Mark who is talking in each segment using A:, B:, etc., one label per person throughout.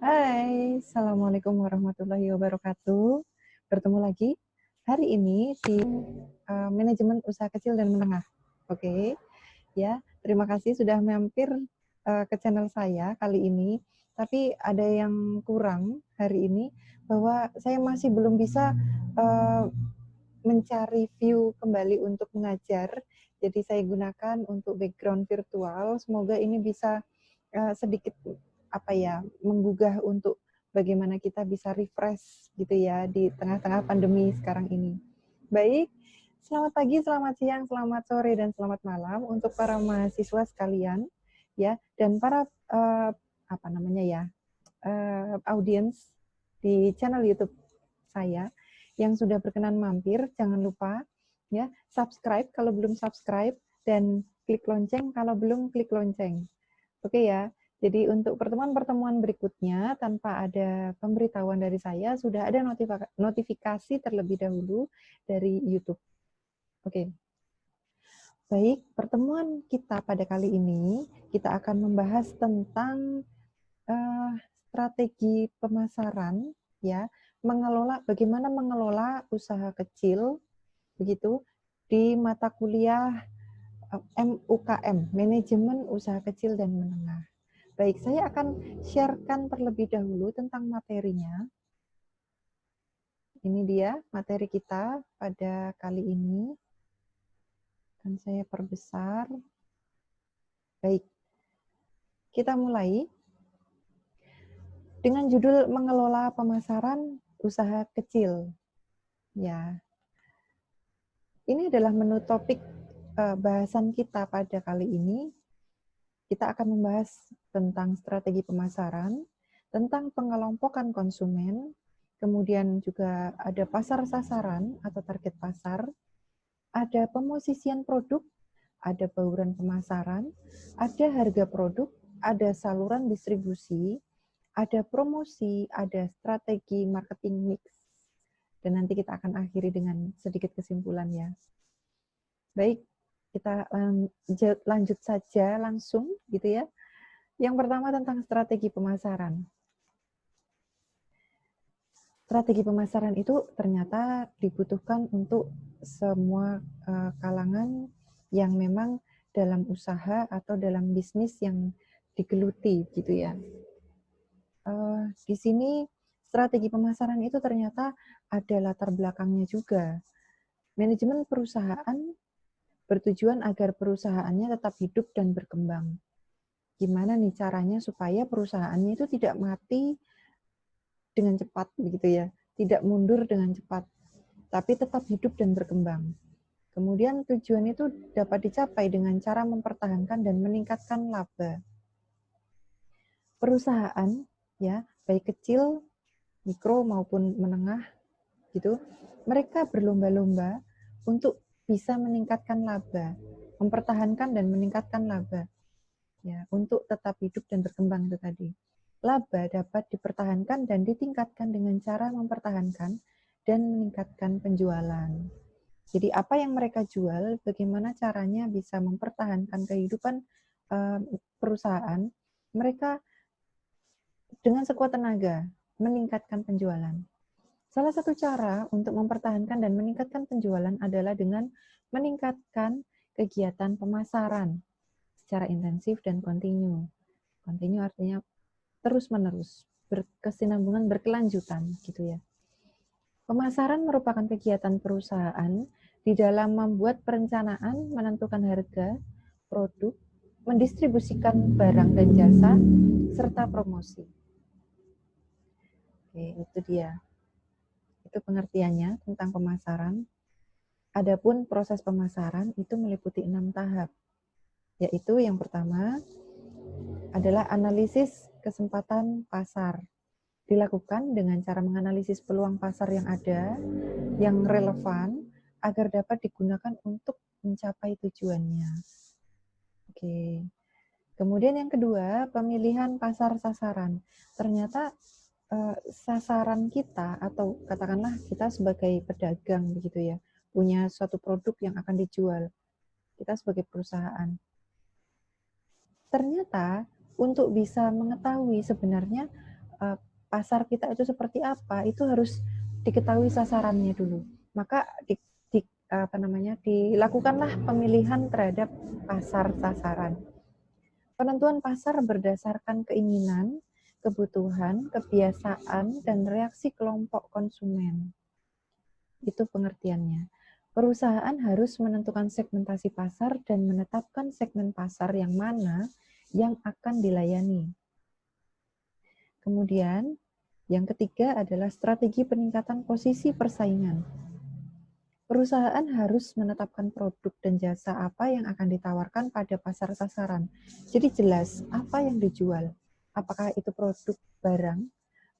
A: Hai, Assalamualaikum warahmatullahi wabarakatuh. Bertemu lagi hari ini di manajemen usaha kecil dan menengah. Oke, ya. Terima kasih sudah mampir ke channel saya kali ini. Tapi ada yang kurang hari ini bahwa saya masih belum bisa uh, mencari view kembali untuk mengajar. Jadi saya gunakan untuk background virtual. Semoga ini bisa sedikit menggugah untuk bagaimana kita bisa refresh gitu ya di tengah-tengah pandemi sekarang ini. Baik, selamat pagi, selamat siang, selamat sore dan selamat malam untuk para mahasiswa sekalian ya dan para audiens di channel YouTube saya yang sudah berkenan mampir. Jangan lupa ya subscribe kalau belum subscribe dan klik lonceng kalau belum klik lonceng. Oke ya. Jadi untuk pertemuan-pertemuan berikutnya tanpa ada pemberitahuan dari saya sudah ada notifikasi terlebih dahulu dari YouTube. Oke. Baik, pertemuan kita pada kali ini kita akan membahas tentang strategi pemasaran ya, bagaimana mengelola usaha kecil begitu di mata kuliah MUKM, Manajemen Usaha Kecil dan Menengah. Baik, saya akan sharekan terlebih dahulu tentang materinya. Ini dia materi kita pada kali ini. Akan saya perbesar. Baik, kita mulai dengan judul mengelola pemasaran usaha kecil. Ya, ini adalah menu topik bahasan kita pada kali ini. Kita akan membahas tentang strategi pemasaran, tentang pengelompokan konsumen, kemudian juga ada pasar sasaran atau target pasar, ada pemosisian produk, ada bauran pemasaran, ada harga produk, ada saluran distribusi, ada promosi, ada strategi marketing mix. Dan nanti kita akan akhiri dengan sedikit kesimpulan ya. Baik, kita lanjut saja langsung gitu ya. Yang pertama tentang strategi pemasaran. Strategi pemasaran itu ternyata dibutuhkan untuk semua kalangan yang memang dalam usaha atau dalam bisnis yang digeluti gitu ya. Di sini strategi pemasaran itu ternyata ada latar belakangnya juga. Manajemen perusahaan bertujuan agar perusahaannya tetap hidup dan berkembang. Gimana nih caranya supaya perusahaannya itu tidak mati dengan cepat begitu ya, tidak mundur dengan cepat, tapi tetap hidup dan berkembang. Kemudian tujuan itu dapat dicapai dengan cara mempertahankan dan meningkatkan laba. Perusahaan ya, baik kecil, mikro maupun menengah gitu, mereka berlomba-lomba untuk bisa meningkatkan laba, mempertahankan dan meningkatkan laba. Ya, untuk tetap hidup dan berkembang itu tadi. Laba dapat dipertahankan dan ditingkatkan dengan cara mempertahankan dan meningkatkan penjualan. Jadi apa yang mereka jual, bagaimana caranya bisa mempertahankan kehidupan perusahaan, mereka dengan sekuat tenaga meningkatkan penjualan. Salah satu cara untuk mempertahankan dan meningkatkan penjualan adalah dengan meningkatkan kegiatan pemasaran secara intensif dan kontinu. Kontinu artinya terus-menerus, berkesinambungan, berkelanjutan gitu ya. Pemasaran merupakan kegiatan perusahaan di dalam membuat perencanaan, menentukan harga, produk, mendistribusikan barang dan jasa, serta promosi. Oke, itu dia. Itu pengertiannya tentang pemasaran. Adapun proses pemasaran itu meliputi 6 tahap, yaitu yang pertama adalah analisis kesempatan pasar. Dilakukan dengan cara menganalisis peluang pasar yang ada, yang relevan, agar dapat digunakan untuk mencapai tujuannya. Oke. Kemudian yang kedua, pemilihan pasar sasaran. Ternyata sasaran kita, atau katakanlah kita sebagai pedagang begitu ya, punya suatu produk yang akan dijual. Kita sebagai perusahaan. Ternyata untuk bisa mengetahui sebenarnya pasar kita itu seperti apa, itu harus diketahui sasarannya dulu. Maka dilakukanlah pemilihan terhadap pasar sasaran. Penentuan pasar berdasarkan keinginan, kebutuhan, kebiasaan, dan reaksi kelompok konsumen. Itu pengertiannya. Perusahaan harus menentukan segmentasi pasar dan menetapkan segmen pasar yang mana yang akan dilayani. Kemudian, yang ketiga adalah strategi peningkatan posisi persaingan. Perusahaan harus menetapkan produk dan jasa apa yang akan ditawarkan pada pasar sasaran. Jadi jelas apa yang dijual. Apakah itu produk, barang,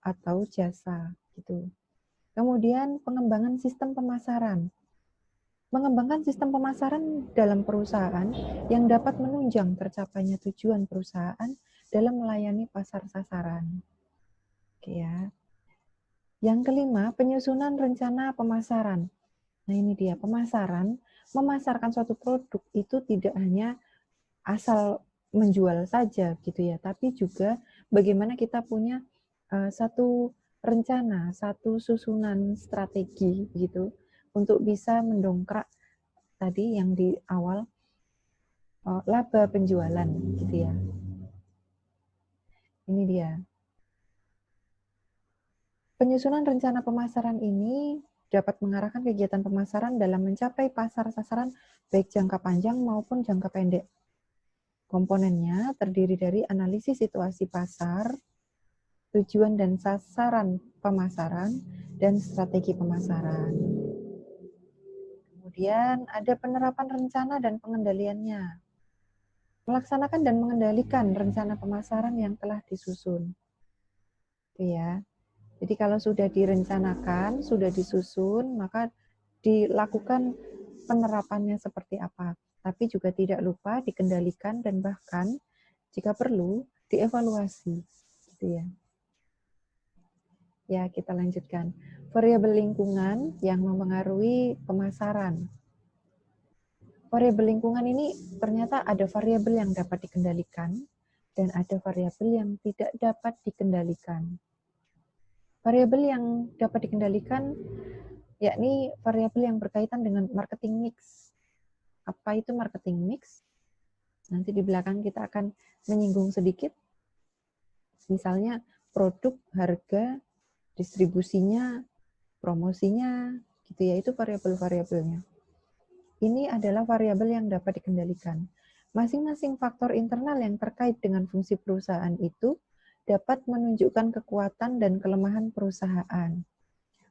A: atau jasa gitu. Kemudian pengembangan sistem pemasaran. Mengembangkan sistem pemasaran dalam perusahaan yang dapat menunjang tercapainya tujuan perusahaan dalam melayani pasar sasaran. Oke ya. Yang kelima, penyusunan rencana pemasaran. Nah ini dia, pemasaran, memasarkan suatu produk itu tidak hanya asal menjual saja gitu ya, tapi juga bagaimana kita punya satu rencana, satu susunan strategi gitu untuk bisa mendongkrak tadi yang di awal laba penjualan gitu ya. Ini dia. Penyusunan rencana pemasaran ini dapat mengarahkan kegiatan pemasaran dalam mencapai pasar sasaran baik jangka panjang maupun jangka pendek. Komponennya terdiri dari analisis situasi pasar, tujuan dan sasaran pemasaran, dan strategi pemasaran. Kemudian ada penerapan rencana dan pengendaliannya. Melaksanakan dan mengendalikan rencana pemasaran yang telah disusun. Itu ya. Jadi kalau sudah direncanakan, sudah disusun, maka dilakukan penerapannya seperti apa. Tapi juga tidak lupa dikendalikan dan bahkan jika perlu dievaluasi. Gitu ya. Ya, kita lanjutkan. Variabel lingkungan yang mempengaruhi pemasaran. Variabel lingkungan ini ternyata ada variabel yang dapat dikendalikan dan ada variabel yang tidak dapat dikendalikan. Variabel yang dapat dikendalikan yakni variabel yang berkaitan dengan marketing mix. Apa itu marketing mix? Nanti di belakang kita akan menyinggung sedikit. Misalnya produk, harga, distribusinya, promosinya, gitu ya, itu variabel-variabelnya. Ini adalah variabel yang dapat dikendalikan. Masing-masing faktor internal yang terkait dengan fungsi perusahaan itu dapat menunjukkan kekuatan dan kelemahan perusahaan.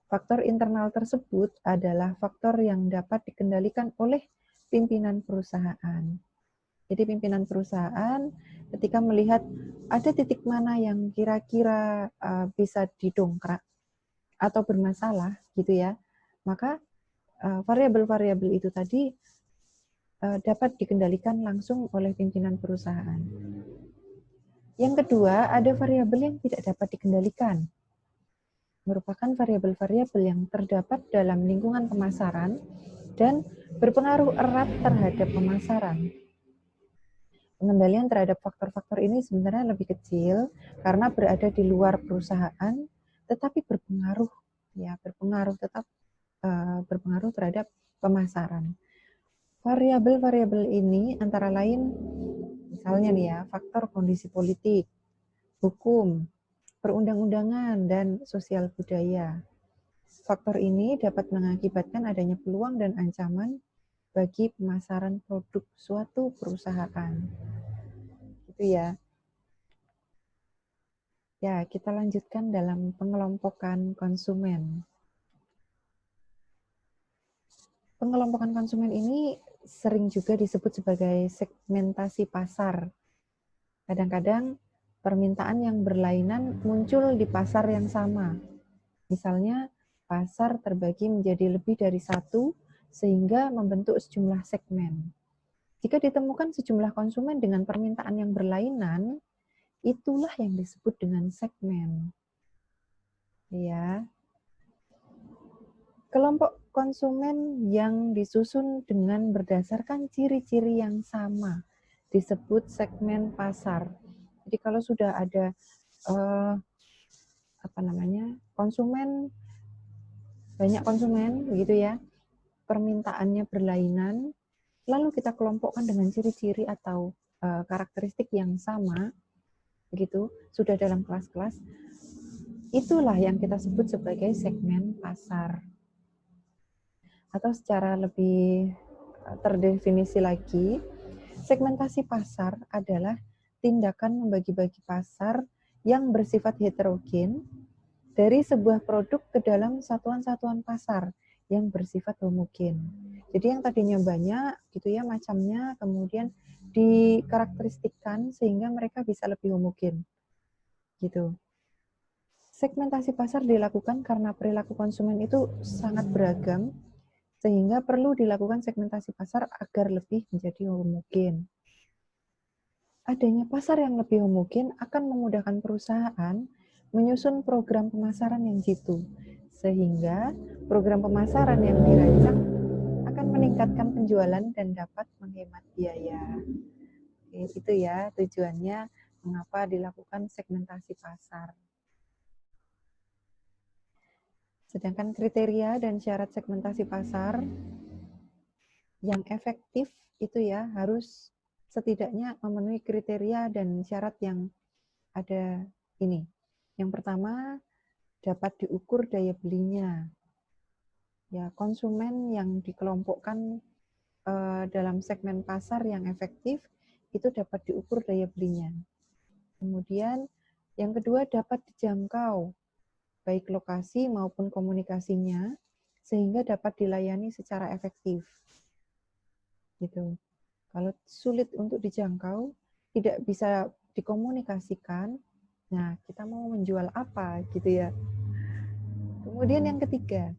A: Faktor internal tersebut adalah faktor yang dapat dikendalikan oleh pimpinan perusahaan. Jadi pimpinan perusahaan ketika melihat ada titik mana yang kira-kira bisa didongkrak atau bermasalah gitu ya, maka variabel-variabel itu tadi dapat dikendalikan langsung oleh pimpinan perusahaan. Yang kedua, ada variabel yang tidak dapat dikendalikan. Merupakan variabel-variabel yang terdapat dalam lingkungan pemasaran dan berpengaruh erat terhadap pemasaran. Pengendalian terhadap faktor-faktor ini sebenarnya lebih kecil karena berada di luar perusahaan, tetapi berpengaruh berpengaruh terhadap pemasaran. Variabel-variabel ini antara lain misalnya nih ya, faktor kondisi politik, hukum, perundang-undangan, dan sosial budaya. Faktor ini dapat mengakibatkan adanya peluang dan ancaman bagi pemasaran produk suatu perusahaan. Gitu ya. Ya, kita lanjutkan dalam pengelompokan konsumen. Pengelompokan konsumen ini sering juga disebut sebagai segmentasi pasar. Kadang-kadang permintaan yang berlainan muncul di pasar yang sama. Misalnya, pasar terbagi menjadi lebih dari satu sehingga membentuk sejumlah segmen. Jika ditemukan sejumlah konsumen dengan permintaan yang berlainan, itulah yang disebut dengan segmen. Ya. Kelompok konsumen yang disusun dengan berdasarkan ciri-ciri yang sama disebut segmen pasar. Jadi kalau sudah ada konsumen, banyak konsumen begitu ya, permintaannya berlainan, lalu kita kelompokkan dengan ciri-ciri atau karakteristik yang sama, begitu, sudah dalam kelas-kelas, itulah yang kita sebut sebagai segmen pasar. Atau secara lebih terdefinisi lagi, segmentasi pasar adalah tindakan membagi-bagi pasar yang bersifat heterogen dari sebuah produk ke dalam satuan-satuan pasar yang bersifat homogen. Jadi yang tadinya banyak gitu ya macamnya, kemudian dikarakteristikkan sehingga mereka bisa lebih homogen. Gitu. Segmentasi pasar dilakukan karena perilaku konsumen itu sangat beragam, sehingga perlu dilakukan segmentasi pasar agar lebih menjadi homogen. Adanya pasar yang lebih homogen akan memudahkan perusahaan menyusun program pemasaran yang jitu, sehingga program pemasaran yang dirancang akan meningkatkan penjualan dan dapat menghemat biaya. Itu ya tujuannya mengapa dilakukan segmentasi pasar. Sedangkan kriteria dan syarat segmentasi pasar yang efektif itu ya harus setidaknya memenuhi kriteria dan syarat yang ada ini. Yang pertama, dapat diukur daya belinya. Ya, konsumen yang dikelompokkan dalam segmen pasar yang efektif itu dapat diukur daya belinya. Kemudian yang kedua dapat dijangkau baik lokasi maupun komunikasinya sehingga dapat dilayani secara efektif. Gitu. Kalau sulit untuk dijangkau, tidak bisa dikomunikasikan, nah kita mau menjual apa gitu ya. Kemudian yang ketiga,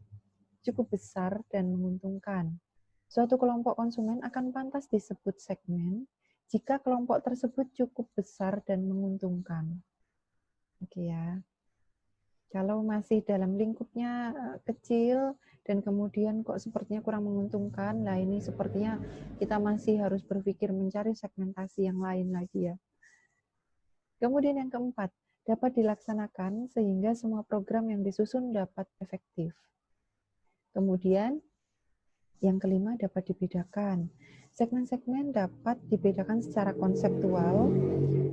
A: cukup besar dan menguntungkan. Suatu kelompok konsumen akan pantas disebut segmen jika kelompok tersebut cukup besar dan menguntungkan. Oke ya. Kalau masih dalam lingkupnya kecil dan kemudian kok sepertinya kurang menguntungkan, nah ini sepertinya kita masih harus berpikir mencari segmentasi yang lain lagi ya. Kemudian yang keempat, dapat dilaksanakan sehingga semua program yang disusun dapat efektif. Kemudian yang kelima dapat dibedakan. Segmen-segmen dapat dibedakan secara konseptual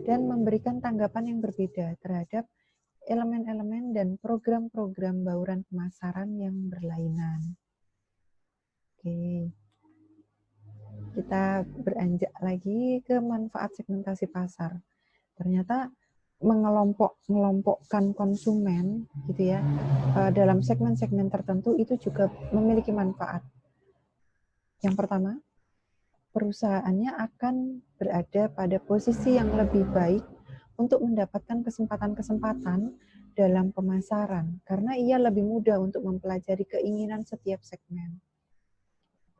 A: dan memberikan tanggapan yang berbeda terhadap elemen-elemen dan program-program bauran pemasaran yang berlainan. Oke. Kita beranjak lagi ke manfaat segmentasi pasar. Ternyata mengelompokkan konsumen gitu ya dalam segmen-segmen tertentu itu juga memiliki manfaat. Yang pertama, perusahaannya akan berada pada posisi yang lebih baik untuk mendapatkan kesempatan-kesempatan dalam pemasaran, karena ia lebih mudah untuk mempelajari keinginan setiap segmen.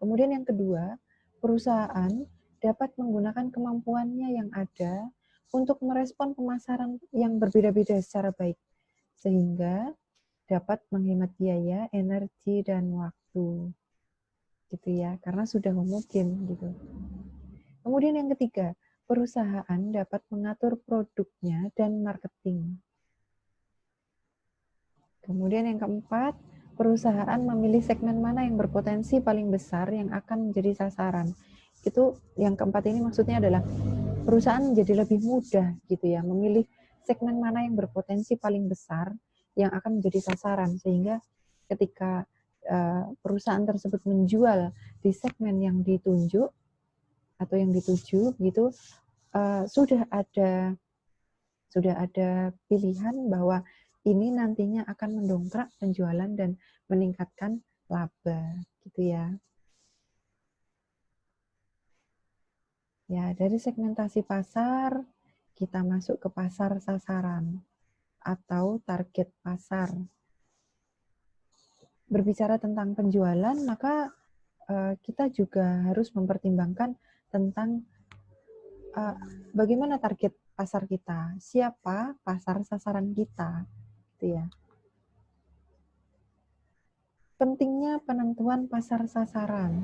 A: Kemudian yang kedua, perusahaan dapat menggunakan kemampuannya yang ada untuk merespon pemasaran yang berbeda-beda secara baik, sehingga dapat menghemat biaya, energi, dan waktu. Gitu ya, karena sudah homogen gitu. Kemudian yang ketiga, perusahaan dapat mengatur produknya dan marketing. Kemudian yang keempat, perusahaan memilih segmen mana yang berpotensi paling besar yang akan menjadi sasaran. Itu yang keempat ini maksudnya adalah perusahaan menjadi lebih mudah gitu ya, memilih segmen mana yang berpotensi paling besar yang akan menjadi sasaran, sehingga ketika perusahaan tersebut menjual di segmen yang ditunjuk atau yang dituju gitu, sudah ada pilihan bahwa ini nantinya akan mendongkrak penjualan dan meningkatkan laba gitu ya. Ya, dari segmentasi pasar kita masuk ke pasar sasaran atau target pasar. Berbicara tentang penjualan, maka kita juga harus mempertimbangkan tentang bagaimana target pasar kita, siapa pasar sasaran kita, gitu ya. Pentingnya penentuan pasar sasaran.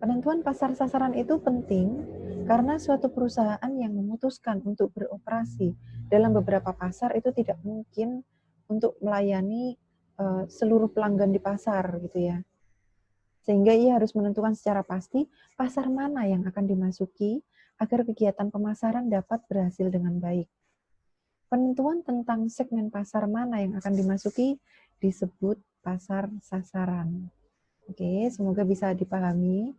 A: Penentuan pasar sasaran itu penting karena suatu perusahaan yang memutuskan untuk beroperasi dalam beberapa pasar itu tidak mungkin untuk melayani seluruh pelanggan di pasar gitu ya. Sehingga ia harus menentukan secara pasti pasar mana yang akan dimasuki agar kegiatan pemasaran dapat berhasil dengan baik. Penentuan tentang segmen pasar mana yang akan dimasuki disebut pasar sasaran. Oke, semoga bisa dipahami.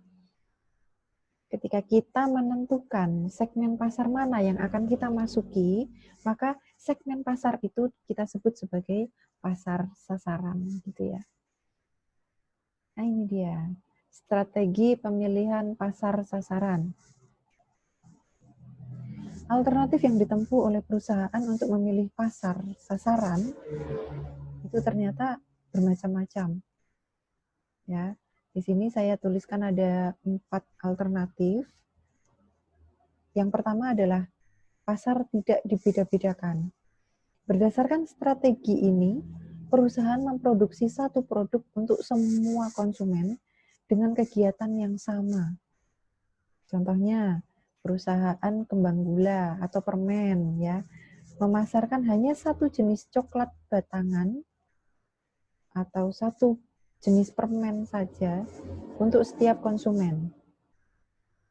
A: Ketika kita menentukan segmen pasar mana yang akan kita masuki, maka segmen pasar itu kita sebut sebagai pasar sasaran, gitu ya. Nah, ini dia strategi pemilihan pasar sasaran. Alternatif yang ditempuh oleh perusahaan untuk memilih pasar sasaran itu ternyata bermacam-macam. Ya, di sini saya tuliskan ada 4 alternatif. Yang pertama adalah pasar tidak dibeda-bedakan. Berdasarkan strategi ini, perusahaan memproduksi satu produk untuk semua konsumen dengan kegiatan yang sama. Contohnya, perusahaan kembang gula atau permen ya, memasarkan hanya satu jenis coklat batangan atau satu jenis permen saja untuk setiap konsumen.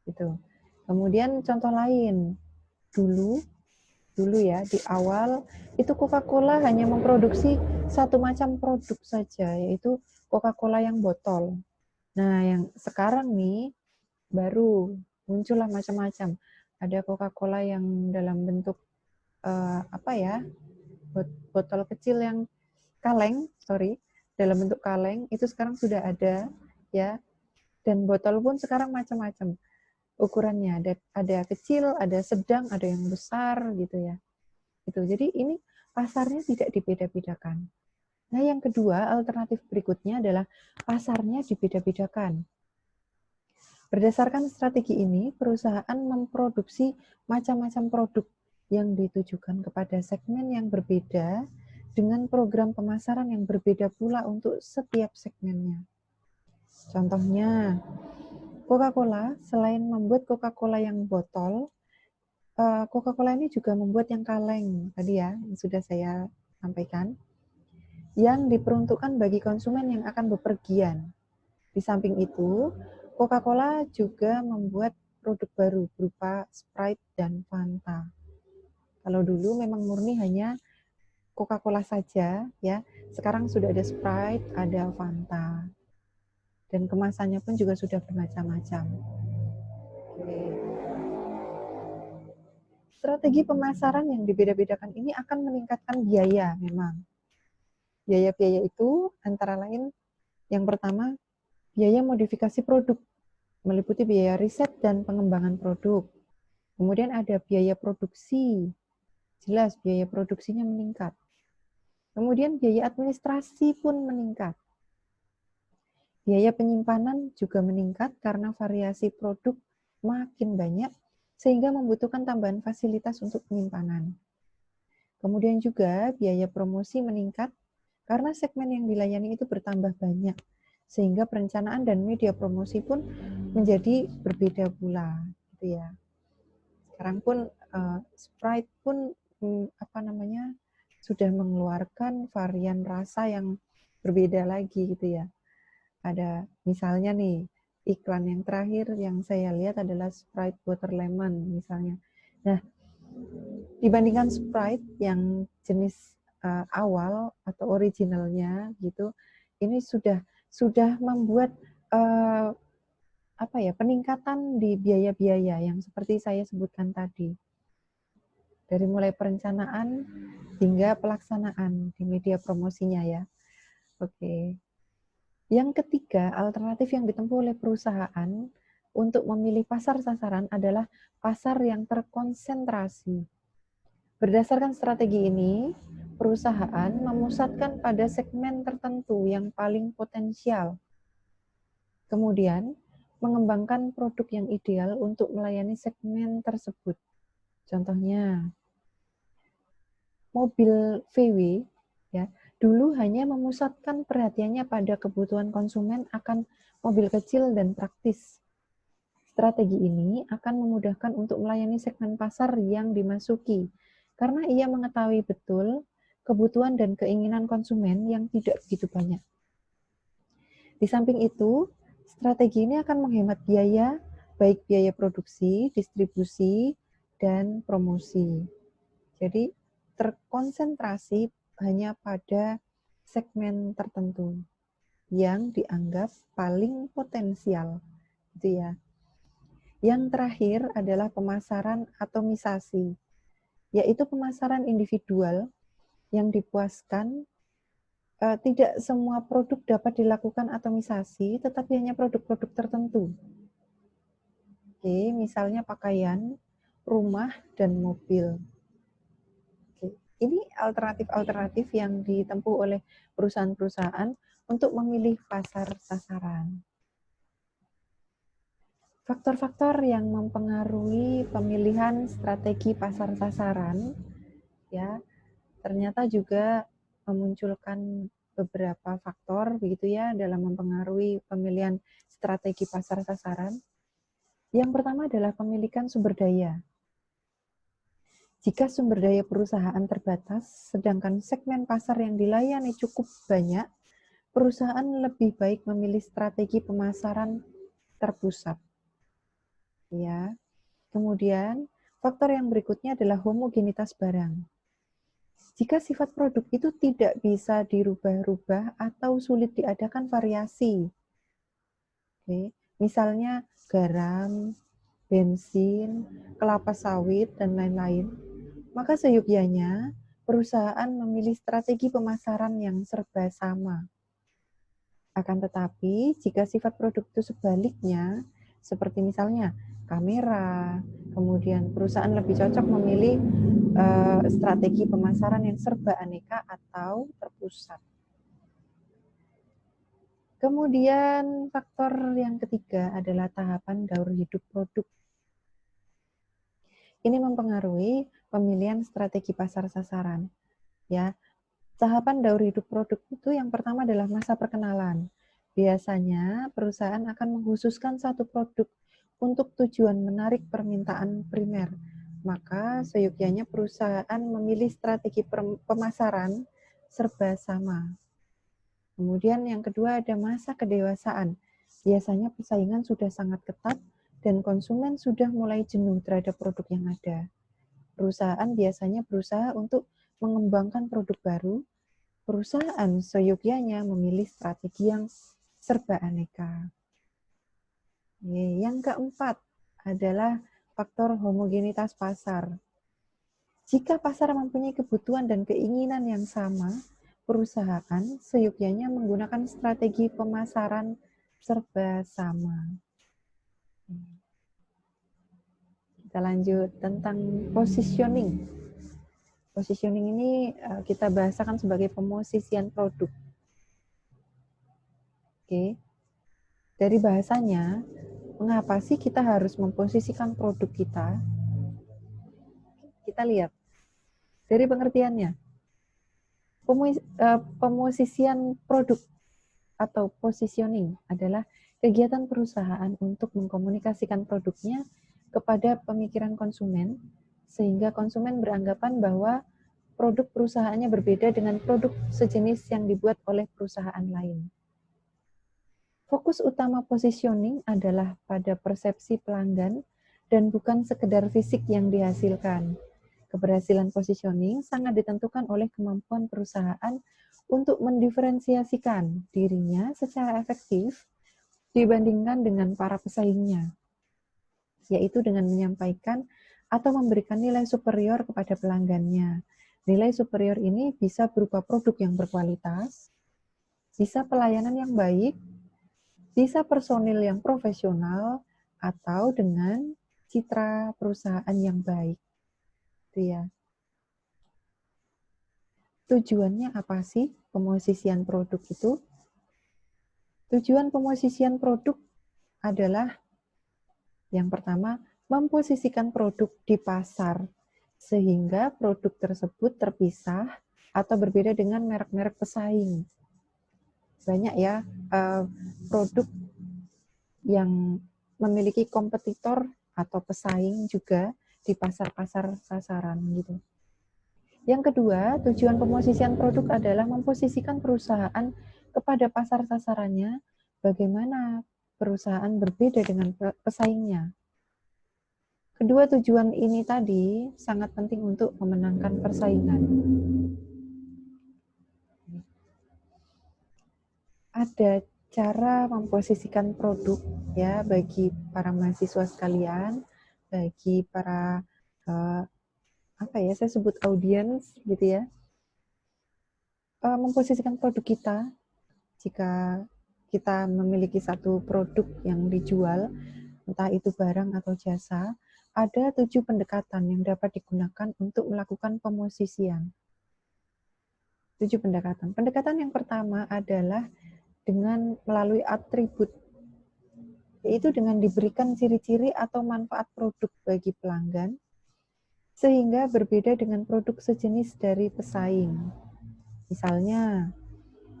A: Gitu. Kemudian contoh lain, dulu ya di awal itu Coca-Cola hanya memproduksi satu macam produk saja, yaitu Coca-Cola yang botol. Nah, yang sekarang nih baru muncullah macam-macam. Ada Coca-Cola yang dalam bentuk apa ya, botol kecil yang kaleng, dalam bentuk kaleng itu sekarang sudah ada ya. Dan botol pun sekarang macam-macam ukurannya. Ada kecil, ada sedang, ada yang besar gitu ya. Itu. Jadi ini pasarnya tidak dibeda-bedakan. Nah, yang kedua, alternatif berikutnya adalah pasarnya dibeda-bedakan. Berdasarkan strategi ini, perusahaan memproduksi macam-macam produk yang ditujukan kepada segmen yang berbeda dengan program pemasaran yang berbeda pula untuk setiap segmennya. Contohnya, Coca-Cola selain membuat Coca-Cola yang botol, Coca-Cola ini juga membuat yang kaleng tadi ya, yang sudah saya sampaikan, yang diperuntukkan bagi konsumen yang akan bepergian. Di samping itu, Coca-Cola juga membuat produk baru berupa Sprite dan Fanta. Kalau dulu memang murni hanya Coca-Cola saja, ya. Sekarang sudah ada Sprite, ada Fanta. Dan kemasannya pun juga sudah bermacam-macam. Oke. Strategi pemasaran yang dibeda-bedakan ini akan meningkatkan biaya memang. Biaya-biaya itu antara lain yang pertama, biaya modifikasi produk, meliputi biaya riset dan pengembangan produk. Kemudian ada biaya produksi, jelas biaya produksinya meningkat. Kemudian biaya administrasi pun meningkat. Biaya penyimpanan juga meningkat karena variasi produk makin banyak, sehingga membutuhkan tambahan fasilitas untuk penyimpanan. Kemudian juga biaya promosi meningkat karena segmen yang dilayani itu bertambah banyak, sehingga perencanaan dan media promosi pun menjadi berbeda pula, gitu ya. Sekarang pun Sprite pun sudah mengeluarkan varian rasa yang berbeda lagi gitu ya. Ada misalnya nih iklan yang terakhir yang saya lihat adalah Sprite Water Lemon misalnya. Nah, dibandingkan Sprite yang jenis awal atau originalnya gitu, ini sudah membuat peningkatan di biaya-biaya yang seperti saya sebutkan tadi. Dari mulai perencanaan hingga pelaksanaan di media promosinya ya. Oke. Yang ketiga, alternatif yang ditempuh oleh perusahaan untuk memilih pasar sasaran adalah pasar yang terkonsentrasi. Berdasarkan strategi ini, perusahaan memusatkan pada segmen tertentu yang paling potensial. Kemudian, mengembangkan produk yang ideal untuk melayani segmen tersebut. Contohnya, mobil VW ya, dulu hanya memusatkan perhatiannya pada kebutuhan konsumen akan mobil kecil dan praktis. Strategi ini akan memudahkan untuk melayani segmen pasar yang dimasuki, karena ia mengetahui betul kebutuhan dan keinginan konsumen yang tidak begitu banyak. Di samping itu, strategi ini akan menghemat biaya, baik biaya produksi, distribusi, dan promosi. Jadi terkonsentrasi hanya pada segmen tertentu yang dianggap paling potensial, gitu ya. Yang terakhir adalah pemasaran atomisasi, yaitu pemasaran individual yang dipuaskan. Tidak semua produk dapat dilakukan atomisasi, tetapi hanya produk-produk tertentu. Oke, misalnya pakaian, rumah, dan mobil. Oke, ini alternatif-alternatif yang ditempuh oleh perusahaan-perusahaan untuk memilih pasar sasaran. Faktor-faktor yang mempengaruhi pemilihan strategi pasar sasaran, ya, ternyata juga memunculkan beberapa faktor begitu ya dalam mempengaruhi pemilihan strategi pasar sasaran. Yang pertama adalah pemilikan sumber daya. Jika sumber daya perusahaan terbatas, sedangkan segmen pasar yang dilayani cukup banyak, perusahaan lebih baik memilih strategi pemasaran terpusat. Ya. Kemudian, faktor yang berikutnya adalah homogenitas barang. Jika sifat produk itu tidak bisa dirubah-rubah atau sulit diadakan variasi, misalnya garam, bensin, kelapa sawit, dan lain-lain, maka seyogyanya perusahaan memilih strategi pemasaran yang serba sama. Akan tetapi, jika sifat produk itu sebaliknya, seperti misalnya kamera, kemudian perusahaan lebih cocok memilih strategi pemasaran yang serba aneka atau terpusat. Kemudian faktor yang ketiga adalah tahapan daur hidup produk. Ini mempengaruhi pemilihan strategi pasar sasaran. Ya, tahapan daur hidup produk itu yang pertama adalah masa perkenalan. Biasanya perusahaan akan mengkhususkan satu produk untuk tujuan menarik permintaan primer. Maka seyogyanya perusahaan memilih strategi pemasaran serba sama. Kemudian yang kedua ada masa kedewasaan. Biasanya persaingan sudah sangat ketat dan konsumen sudah mulai jenuh terhadap produk yang ada. Perusahaan biasanya berusaha untuk mengembangkan produk baru. Perusahaan seyogyanya memilih strategi yang serba aneka. Yang keempat adalah faktor homogenitas pasar. Jika pasar mempunyai kebutuhan dan keinginan yang sama, perusahaan seyogyanya menggunakan strategi pemasaran serba sama. Kita lanjut tentang positioning. Positioning ini kita bahasakan sebagai pemosisian produk. Oke. Dari bahasanya, mengapa sih kita harus memposisikan produk kita? Kita lihat dari pengertiannya. Pemosisian produk atau positioning adalah kegiatan perusahaan untuk mengkomunikasikan produknya kepada pemikiran konsumen, sehingga konsumen beranggapan bahwa produk perusahaannya berbeda dengan produk sejenis yang dibuat oleh perusahaan lain. Fokus utama positioning adalah pada persepsi pelanggan dan bukan sekedar fisik yang dihasilkan. Keberhasilan positioning sangat ditentukan oleh kemampuan perusahaan untuk mendiferensiasikan dirinya secara efektif dibandingkan dengan para pesaingnya, yaitu dengan menyampaikan atau memberikan nilai superior kepada pelanggannya. Nilai superior ini bisa berupa produk yang berkualitas, bisa pelayanan yang baik, bisa personil yang profesional, atau dengan citra perusahaan yang baik. Itu ya. Tujuannya apa sih pemosisian produk itu? Tujuan pemosisian produk adalah yang pertama, memposisikan produk di pasar sehingga produk tersebut terpisah atau berbeda dengan merek-merek pesaing. Banyak ya produk yang memiliki kompetitor atau pesaing juga di pasar-pasar sasaran gitu. Yang kedua, tujuan pemosisian produk adalah memposisikan perusahaan kepada pasar sasarannya, bagaimana perusahaan berbeda dengan pesaingnya. Kedua tujuan ini tadi sangat penting untuk memenangkan persaingan. Ada cara memposisikan produk ya bagi para mahasiswa sekalian, bagi para saya sebut audiens gitu ya. Memposisikan produk kita, jika kita memiliki satu produk yang dijual, entah itu barang atau jasa, ada 7 pendekatan yang dapat digunakan untuk melakukan pemosisian. 7 pendekatan. Pendekatan yang pertama adalah dengan melalui atribut, yaitu dengan diberikan ciri-ciri atau manfaat produk bagi pelanggan, sehingga berbeda dengan produk sejenis dari pesaing. Misalnya,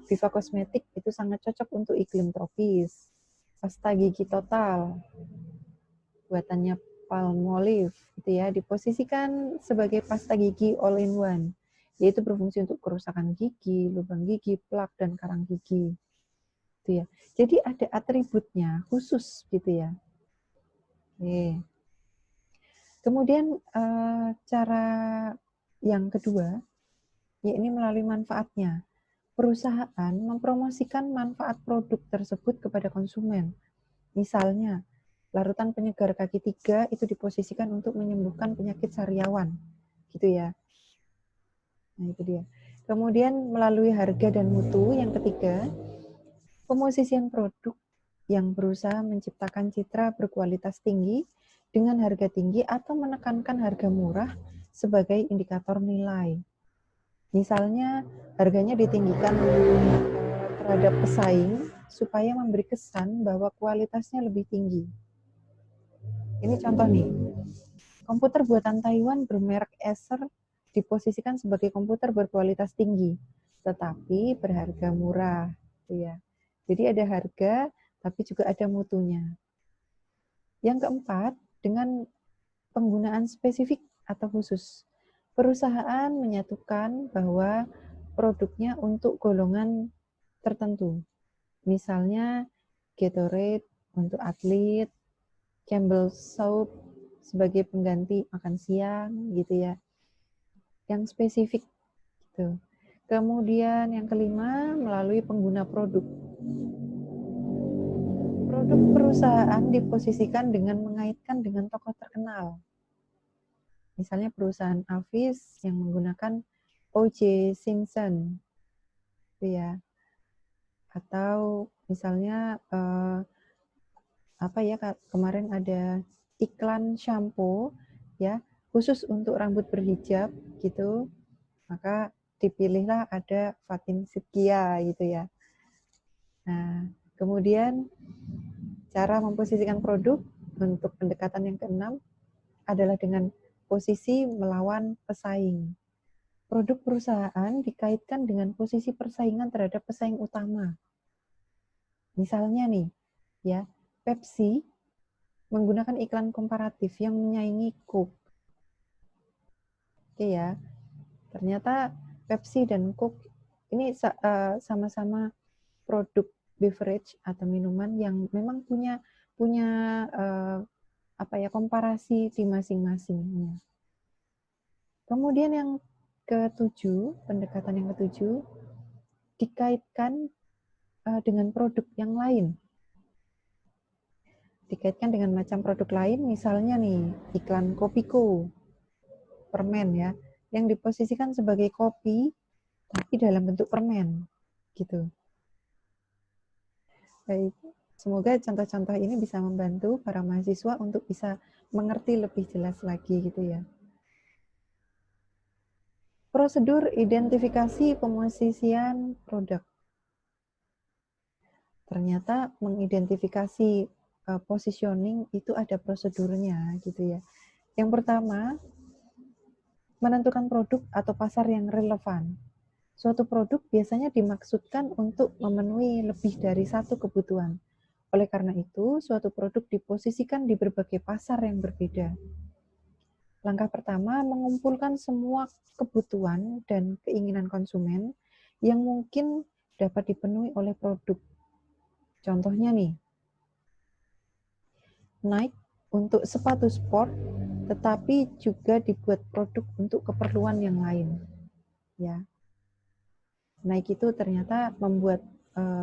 A: Viva Kosmetik itu sangat cocok untuk iklim tropis. Pasta gigi total, buatannya Palmolive, gitu ya, diposisikan sebagai pasta gigi all-in-one, yaitu berfungsi untuk kerusakan gigi, lubang gigi, plak, dan karang gigi. Gitu ya. Jadi ada atributnya khusus gitu ya. Oke. Kemudian cara yang kedua, yakni melalui manfaatnya. Perusahaan mempromosikan manfaat produk tersebut kepada konsumen. Misalnya, larutan penyegar kaki 3 itu diposisikan untuk menyembuhkan penyakit sariawan. Gitu ya. Nah, itu dia. Kemudian melalui harga dan mutu yang ketiga, pemosisian produk yang berusaha menciptakan citra berkualitas tinggi dengan harga tinggi atau menekankan harga murah sebagai indikator nilai. Misalnya, harganya ditinggikan terhadap pesaing supaya memberi kesan bahwa kualitasnya lebih tinggi. Ini contoh nih, komputer buatan Taiwan bermerek Acer diposisikan sebagai komputer berkualitas tinggi, tetapi berharga murah. Ya. Jadi ada harga, tapi juga ada mutunya. Yang keempat, dengan penggunaan spesifik atau khusus. Perusahaan menyatukan bahwa produknya untuk golongan tertentu. Misalnya Gatorade untuk atlet, Campbell Soup sebagai pengganti makan siang gitu ya. Yang spesifik gitu. Kemudian yang kelima, melalui pengguna produk. Produk perusahaan diposisikan dengan mengaitkan dengan tokoh terkenal. Misalnya perusahaan Avis yang menggunakan O.J. Simpson, gitu ya. Atau misalnya kemarin ada iklan shampoo ya khusus untuk rambut berhijab gitu, maka dipilihlah ada Fatin Sidkia gitu ya. Nah, kemudian cara memposisikan produk untuk pendekatan yang keenam adalah dengan posisi melawan pesaing. Produk perusahaan dikaitkan dengan posisi persaingan terhadap pesaing utama. Misalnya nih, ya, Pepsi menggunakan iklan komparatif yang menyaingi Coke. Oke ya, ternyata Pepsi dan Coke ini sama-sama produk beverage atau minuman yang memang punya komparasi di masing-masingnya. Kemudian yang ketujuh, pendekatan yang ketujuh, dikaitkan dengan produk yang lain. Dikaitkan dengan macam produk lain, misalnya nih, iklan Kopiko, permen ya, yang diposisikan sebagai kopi, tapi dalam bentuk permen, gitu. Baik, semoga contoh-contoh ini bisa membantu para mahasiswa untuk bisa mengerti lebih jelas lagi gitu ya. Prosedur identifikasi pemosisian produk. Ternyata mengidentifikasi positioning itu ada prosedurnya gitu ya. Yang pertama, menentukan produk atau pasar yang relevan. Suatu produk biasanya dimaksudkan untuk memenuhi lebih dari satu kebutuhan. Oleh karena itu, suatu produk diposisikan di berbagai pasar yang berbeda. Langkah pertama, mengumpulkan semua kebutuhan dan keinginan konsumen yang mungkin dapat dipenuhi oleh produk. Contohnya nih, Nike untuk sepatu sport, tetapi juga dibuat produk untuk keperluan yang lain. Ya, Nike itu ternyata membuat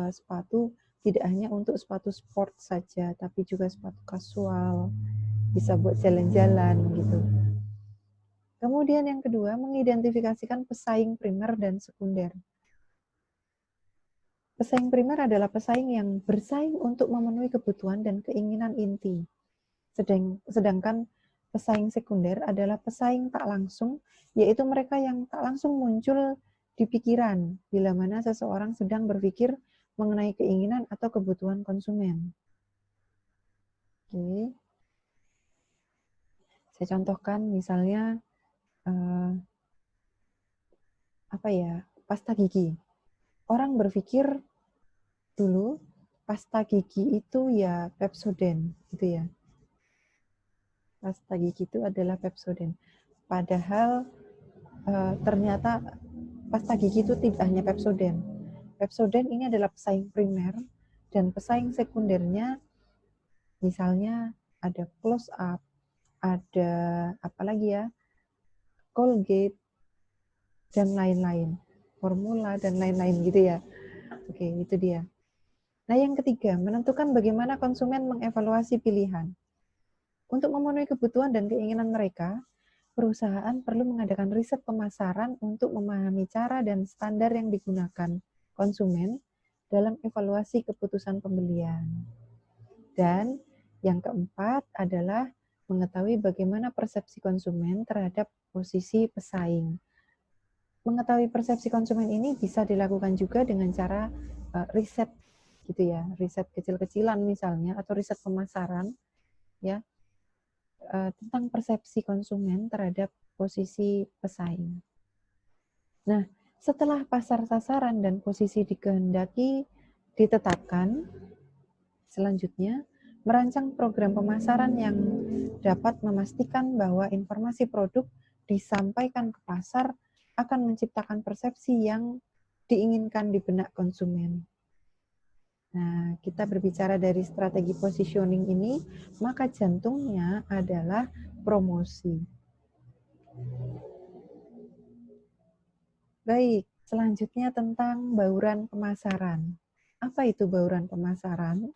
A: sepatu tidak hanya untuk sepatu sport saja, tapi juga sepatu kasual, bisa buat jalan-jalan gitu. Kemudian yang kedua, mengidentifikasikan pesaing primer dan sekunder. Pesaing primer adalah pesaing yang bersaing untuk memenuhi kebutuhan dan keinginan inti. Sedangkan pesaing sekunder adalah pesaing tak langsung, yaitu mereka yang tak langsung muncul di pikiran bila mana seseorang sedang berpikir mengenai keinginan atau kebutuhan konsumen. Oke. Saya contohkan misalnya pasta gigi. Orang berpikir dulu pasta gigi itu ya Pepsodent gitu ya. Pasta gigi itu adalah Pepsodent. Padahal ternyata pasta gigi itu tidak hanya Pepsodent. Pepsodent ini adalah pesaing primer dan pesaing sekundernya misalnya ada Close Up, ada apa lagi ya, Colgate dan lain-lain, Formula dan lain-lain gitu ya. Oke, itu dia. Nah, yang ketiga, menentukan bagaimana konsumen mengevaluasi pilihan. Untuk memenuhi kebutuhan dan keinginan mereka, perusahaan perlu mengadakan riset pemasaran untuk memahami cara dan standar yang digunakan konsumen dalam evaluasi keputusan pembelian. Dan yang keempat adalah mengetahui bagaimana persepsi konsumen terhadap posisi pesaing. Mengetahui persepsi konsumen ini bisa dilakukan juga dengan cara riset gitu ya, riset kecil-kecilan misalnya atau riset pemasaran ya tentang persepsi konsumen terhadap posisi pesaing. Nah, setelah pasar sasaran dan posisi dikehendaki ditetapkan, selanjutnya merancang program pemasaran yang dapat memastikan bahwa informasi produk disampaikan ke pasar akan menciptakan persepsi yang diinginkan di benak konsumen. Nah, kita berbicara dari strategi positioning ini, maka jantungnya adalah promosi. Baik, selanjutnya tentang bauran pemasaran. Apa itu bauran pemasaran?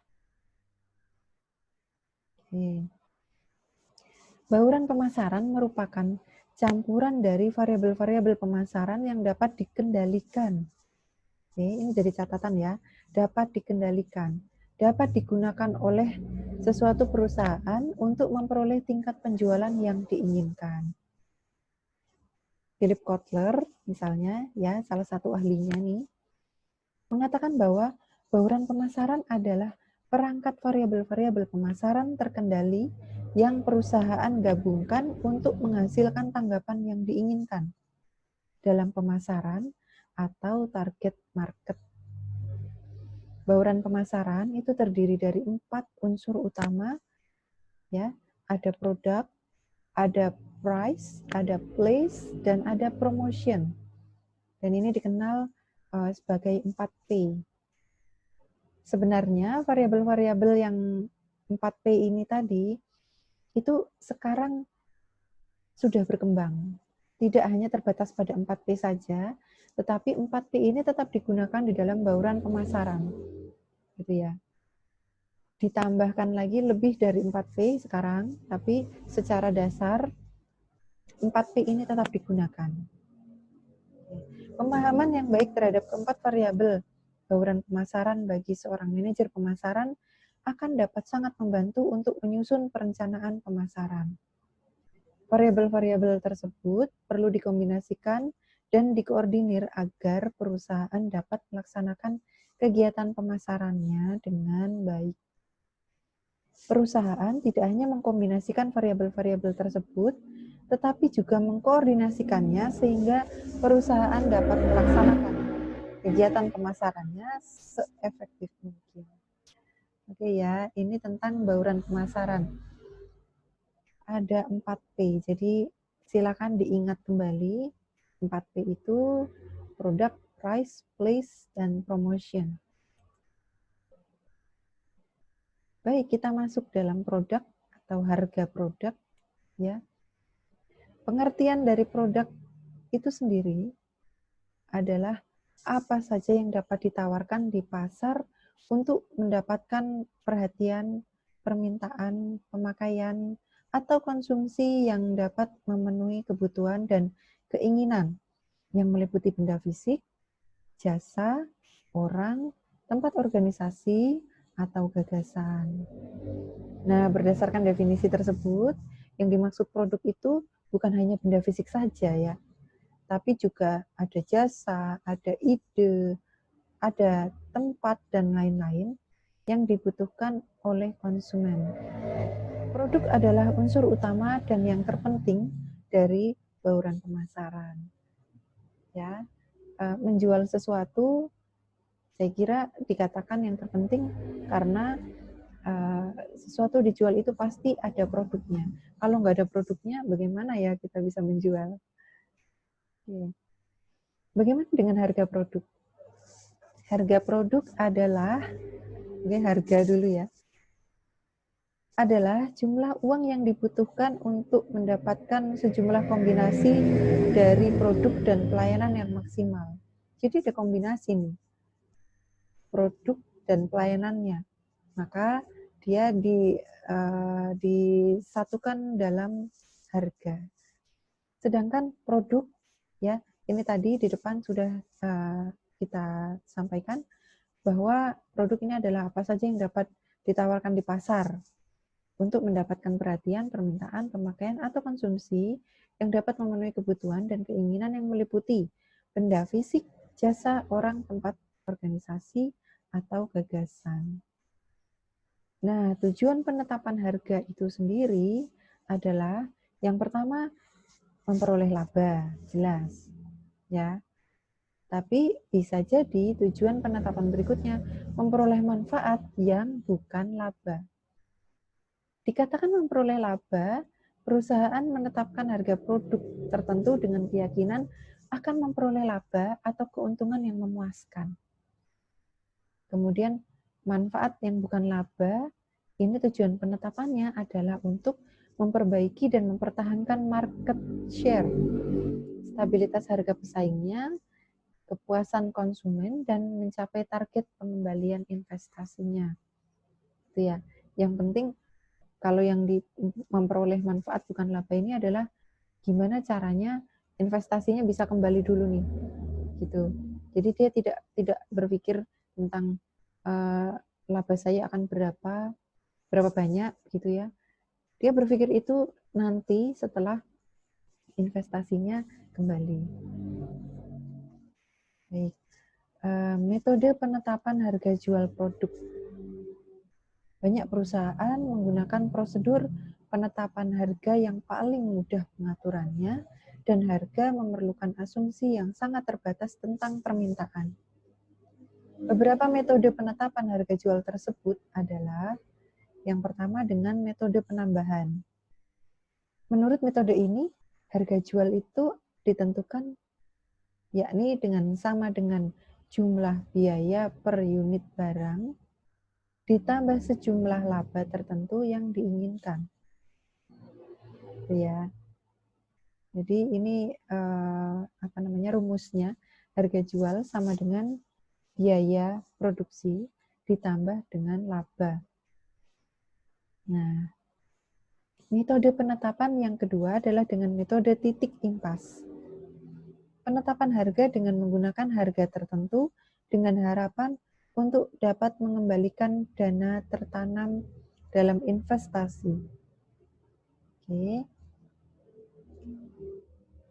A: Oke. Bauran pemasaran merupakan campuran dari variabel-variabel pemasaran yang dapat dikendalikan. Oke, ini jadi catatan ya, dapat dikendalikan. Dapat digunakan oleh sesuatu perusahaan untuk memperoleh tingkat penjualan yang diinginkan. Philip Kotler, misalnya, ya salah satu ahlinya nih, mengatakan bahwa bauran pemasaran adalah perangkat variabel-variabel pemasaran terkendali yang perusahaan gabungkan untuk menghasilkan tanggapan yang diinginkan dalam pemasaran atau target market. Bauran pemasaran itu terdiri dari 4 unsur utama, ya, ada produk, ada price, ada place, dan ada promotion. Dan ini dikenal sebagai 4P. Sebenarnya variabel-variabel yang 4P ini tadi itu sekarang sudah berkembang. Tidak hanya terbatas pada 4P saja, tetapi 4P ini tetap digunakan di dalam bauran pemasaran. Gitu ya. Ditambahkan lagi lebih dari 4P sekarang, tapi secara dasar 4P ini tetap digunakan. Pemahaman yang baik terhadap keempat variabel bauran pemasaran bagi seorang manajer pemasaran akan dapat sangat membantu untuk menyusun perencanaan pemasaran. Variabel-variabel tersebut perlu dikombinasikan dan dikoordinir agar perusahaan dapat melaksanakan kegiatan pemasarannya dengan baik. Perusahaan tidak hanya mengkombinasikan variabel-variabel tersebut, tetapi juga mengkoordinasikannya sehingga perusahaan dapat melaksanakan kegiatan pemasarannya seefektif mungkin. Oke ya, ini tentang bauran pemasaran. Ada 4P, jadi silakan diingat kembali 4P itu product, price, place, dan promotion. Baik, kita masuk dalam produk atau harga produk, ya. Pengertian dari produk itu sendiri adalah apa saja yang dapat ditawarkan di pasar untuk mendapatkan perhatian, permintaan, pemakaian, atau konsumsi yang dapat memenuhi kebutuhan dan keinginan yang meliputi benda fisik, jasa, orang, tempat organisasi, atau gagasan. Nah, berdasarkan definisi tersebut, yang dimaksud produk itu bukan hanya benda fisik saja ya, tapi juga ada jasa, ada ide, ada tempat, dan lain-lain yang dibutuhkan oleh konsumen. Produk adalah unsur utama dan yang terpenting dari bauran pemasaran. Ya, menjual sesuatu saya kira dikatakan yang terpenting karena sesuatu dijual itu pasti ada produknya. Kalau nggak ada produknya, bagaimana ya kita bisa menjual? Bagaimana dengan harga produk? Harga produk adalah, harga dulu ya, adalah jumlah uang yang dibutuhkan untuk mendapatkan sejumlah kombinasi dari produk dan pelayanan yang maksimal. Jadi ada kombinasi nih, produk dan pelayanannya. Maka dia disatukan dalam harga. Sedangkan produk, ya, ini tadi di depan sudah kita sampaikan bahwa produk ini adalah apa saja yang dapat ditawarkan di pasar untuk mendapatkan perhatian, permintaan, pemakaian, atau konsumsi yang dapat memenuhi kebutuhan dan keinginan yang meliputi benda fisik, jasa, orang, tempat, organisasi, atau gagasan. Nah, tujuan penetapan harga itu sendiri adalah yang pertama memperoleh laba, jelas. Ya. Tapi bisa jadi tujuan penetapan berikutnya memperoleh manfaat yang bukan laba. Dikatakan memperoleh laba, perusahaan menetapkan harga produk tertentu dengan keyakinan akan memperoleh laba atau keuntungan yang memuaskan. Kemudian manfaat yang bukan laba, ini tujuan penetapannya adalah untuk memperbaiki dan mempertahankan market share, stabilitas harga pesaingnya, kepuasan konsumen, dan mencapai target pengembalian investasinya. Itu ya. Yang penting kalau yang memperoleh manfaat bukan laba ini adalah gimana caranya investasinya bisa kembali dulu nih, gitu. Jadi dia tidak berpikir tentang laba saya akan berapa banyak, gitu ya. Dia berpikir itu nanti setelah investasinya kembali. Baik. Metode penetapan harga jual produk. Banyak perusahaan menggunakan prosedur penetapan harga yang paling mudah pengaturannya dan harga memerlukan asumsi yang sangat terbatas tentang permintaan. Beberapa metode penetapan harga jual tersebut adalah yang pertama dengan metode penambahan. Menurut metode ini, harga jual itu ditentukan yakni sama dengan jumlah biaya per unit barang ditambah sejumlah laba tertentu yang diinginkan. Ya. Jadi ini rumusnya, harga jual sama dengan biaya produksi ditambah dengan laba. Nah, metode penetapan yang kedua adalah dengan metode titik impas. Penetapan harga dengan menggunakan harga tertentu dengan harapan untuk dapat mengembalikan dana tertanam dalam investasi. Oke.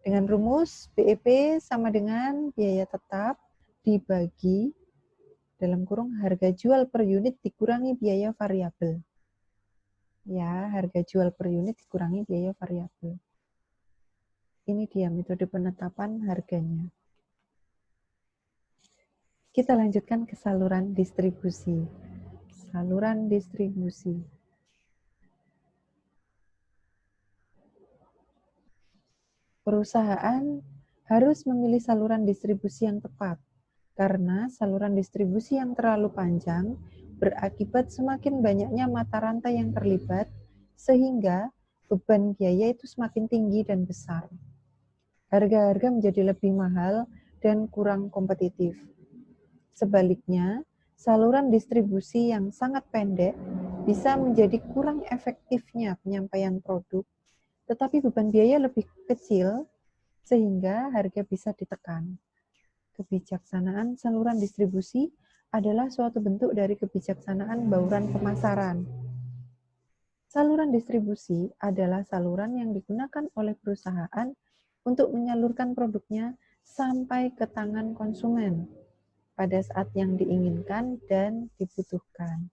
A: Dengan rumus BEP sama dengan biaya tetap dibagi dalam kurung harga jual per unit dikurangi biaya variabel. Ya, harga jual per unit dikurangi biaya variabel. Ini dia metode penetapan harganya. Kita lanjutkan ke saluran distribusi. Saluran distribusi. perusahaan harus memilih saluran distribusi yang tepat, karena saluran distribusi yang terlalu panjang berakibat semakin banyaknya mata rantai yang terlibat, sehingga beban biaya itu semakin tinggi dan besar. Harga-harga menjadi lebih mahal dan kurang kompetitif. Sebaliknya, saluran distribusi yang sangat pendek bisa menjadi kurang efektifnya penyampaian produk, tetapi beban biaya lebih kecil sehingga harga bisa ditekan. Kebijaksanaan saluran distribusi adalah suatu bentuk dari kebijaksanaan bauran pemasaran. Saluran distribusi adalah saluran yang digunakan oleh perusahaan untuk menyalurkan produknya sampai ke tangan konsumen pada saat yang diinginkan dan dibutuhkan.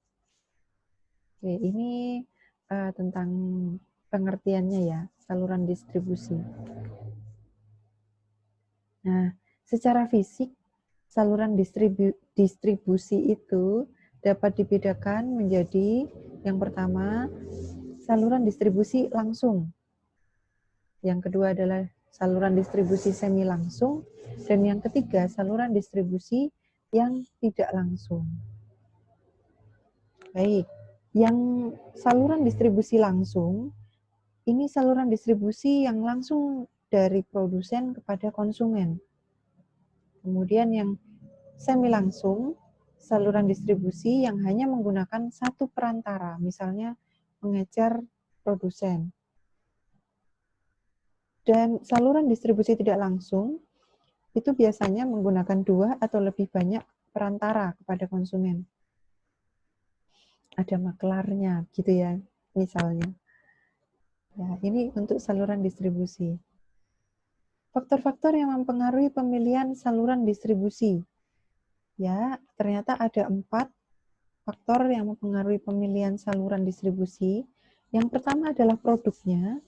A: Oke, ini tentang pengertiannya ya, saluran distribusi. Nah, secara fisik, saluran distribusi itu dapat dibedakan menjadi yang pertama, saluran distribusi langsung. Yang kedua adalah saluran distribusi semi langsung. Dan yang ketiga, saluran distribusi yang tidak langsung. Baik, yang saluran distribusi langsung, ini saluran distribusi yang langsung dari produsen kepada konsumen. Kemudian yang semi langsung, saluran distribusi yang hanya menggunakan satu perantara, misalnya pengecer produsen. Dan saluran distribusi tidak langsung, itu biasanya menggunakan 2 atau lebih banyak perantara kepada konsumen. Ada maklarnya, gitu ya, misalnya. Ya, ini untuk saluran distribusi. Faktor-faktor yang mempengaruhi pemilihan saluran distribusi. Ya, ternyata ada 4 faktor yang mempengaruhi pemilihan saluran distribusi. Yang pertama adalah produknya,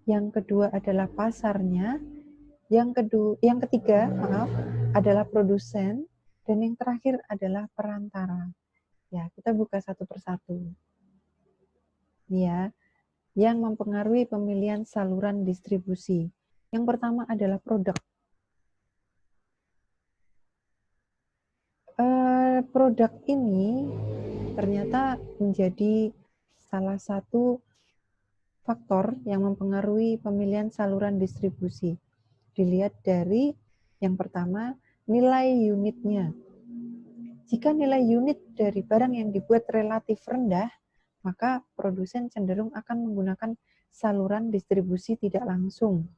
A: yang kedua adalah pasarnya, yang ketiga adalah produsen, dan yang terakhir adalah perantara. Ya, kita buka satu persatu. Ya, yang mempengaruhi pemilihan saluran distribusi. Yang pertama adalah produk. Produk ini ternyata menjadi salah satu faktor yang mempengaruhi pemilihan saluran distribusi. Dilihat dari yang pertama, nilai unitnya. Jika nilai unit dari barang yang dibuat relatif rendah, maka produsen cenderung akan menggunakan saluran distribusi tidak langsung.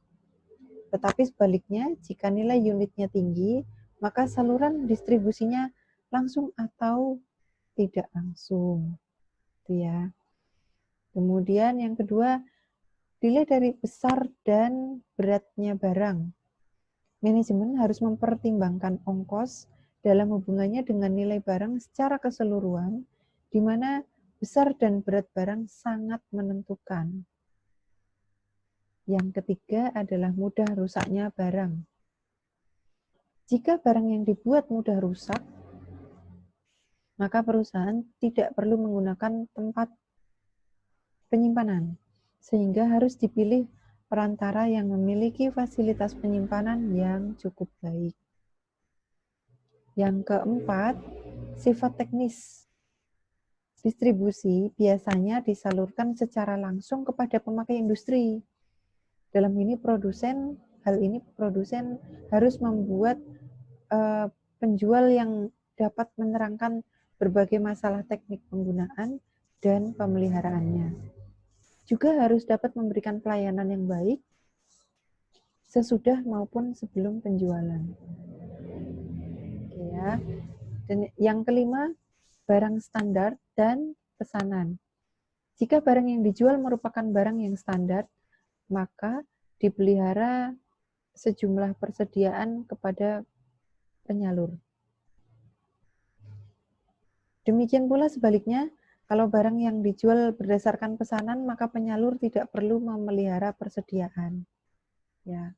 A: Tetapi sebaliknya, jika nilai unitnya tinggi, maka saluran distribusinya langsung atau tidak langsung. Itu ya. Kemudian yang kedua, dilihat dari besar dan beratnya barang. Manajemen harus mempertimbangkan ongkos dalam hubungannya dengan nilai barang secara keseluruhan, di mana besar dan berat barang sangat menentukan. Yang ketiga adalah mudah rusaknya barang. Jika barang yang dibuat mudah rusak, maka perusahaan tidak perlu menggunakan tempat penyimpanan, sehingga harus dipilih perantara yang memiliki fasilitas penyimpanan yang cukup baik. Yang keempat, sifat teknis. Distribusi biasanya disalurkan secara langsung kepada pemakai industri. Dalam ini produsen harus membuat penjual yang dapat menerangkan berbagai masalah teknik penggunaan dan pemeliharaannya. Juga harus dapat memberikan pelayanan yang baik sesudah maupun sebelum penjualan. Oke ya. Dan yang kelima, barang standar dan pesanan. Jika barang yang dijual merupakan barang yang standar, maka dipelihara sejumlah persediaan kepada penyalur. Demikian pula sebaliknya, kalau barang yang dijual berdasarkan pesanan, maka penyalur tidak perlu memelihara persediaan. Ya.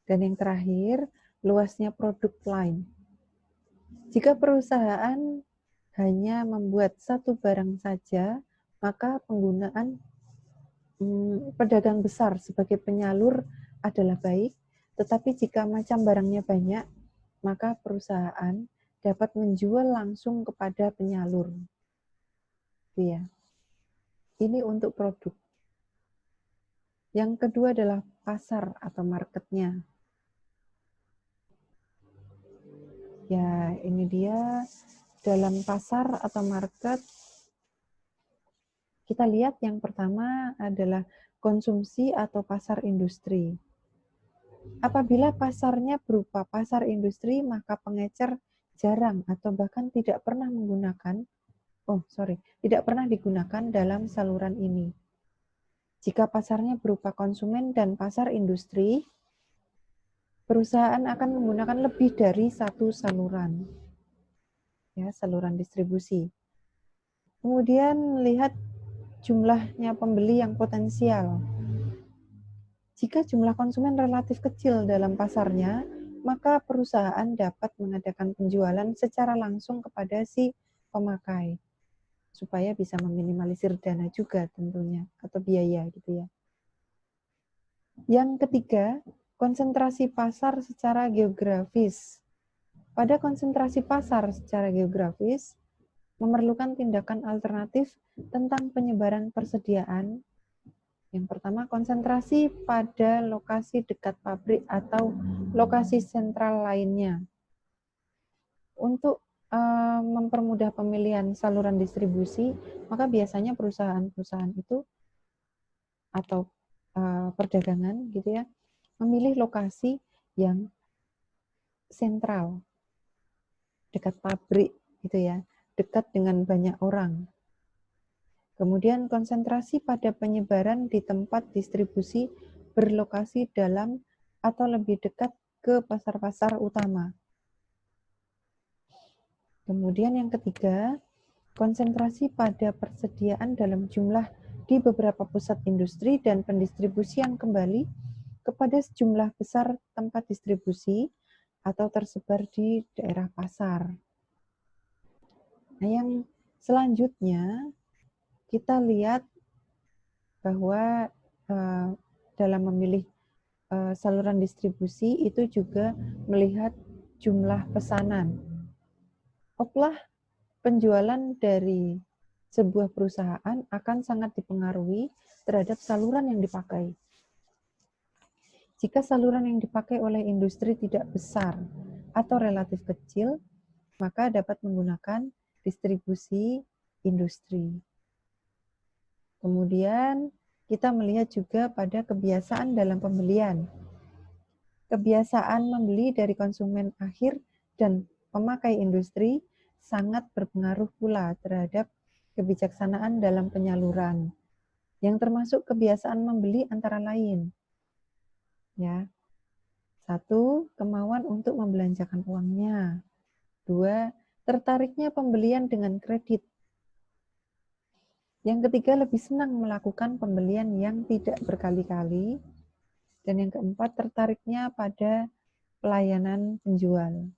A: Dan yang terakhir, luasnya produk line. Jika perusahaan hanya membuat satu barang saja, maka penggunaan pedagang besar sebagai penyalur adalah baik, tetapi jika macam barangnya banyak, maka perusahaan dapat menjual langsung kepada penyalur. Ya. Ini untuk produk. Yang kedua adalah pasar atau marketnya. Ya, ini dia dalam pasar atau market. Kita lihat yang pertama adalah konsumsi atau pasar industri. Apabila pasarnya berupa pasar industri, maka pengecer jarang atau bahkan tidak pernah tidak pernah digunakan dalam saluran ini. Jika pasarnya berupa konsumen dan pasar industri, perusahaan akan menggunakan lebih dari satu saluran, ya, saluran distribusi. Kemudian lihat jumlahnya pembeli yang potensial. Jika jumlah konsumen relatif kecil dalam pasarnya, maka perusahaan dapat mengadakan penjualan secara langsung kepada si pemakai, supaya bisa meminimalisir dana juga tentunya, atau biaya gitu ya. Yang ketiga, konsentrasi pasar secara geografis. Pada konsentrasi pasar secara geografis, memerlukan tindakan alternatif tentang penyebaran persediaan. Yang pertama, konsentrasi pada lokasi dekat pabrik atau lokasi sentral lainnya. Untuk mempermudah pemilihan saluran distribusi, maka biasanya perusahaan-perusahaan itu atau perdagangan gitu ya, memilih lokasi yang sentral, dekat pabrik gitu ya, dekat dengan banyak orang. Kemudian konsentrasi pada penyebaran di tempat distribusi berlokasi dalam atau lebih dekat ke pasar-pasar utama. Kemudian yang ketiga, konsentrasi pada persediaan dalam jumlah di beberapa pusat industri dan pendistribusian kembali kepada sejumlah besar tempat distribusi atau tersebar di daerah pasar. Nah, yang selanjutnya kita lihat bahwa dalam memilih saluran distribusi itu juga melihat jumlah pesanan. Oplah penjualan dari sebuah perusahaan akan sangat dipengaruhi terhadap saluran yang dipakai. Jika saluran yang dipakai oleh industri tidak besar atau relatif kecil, maka dapat menggunakan distribusi industri. Kemudian kita melihat juga pada kebiasaan dalam pembelian. Kebiasaan membeli dari konsumen akhir dan pemakai industri sangat berpengaruh pula terhadap kebijaksanaan dalam penyaluran, yang termasuk kebiasaan membeli antara lain. Ya. 1, kemauan untuk membelanjakan uangnya. 2, tertariknya pembelian dengan kredit. Yang ketiga, lebih senang melakukan pembelian yang tidak berkali-kali. Dan yang keempat, tertariknya pada pelayanan penjual.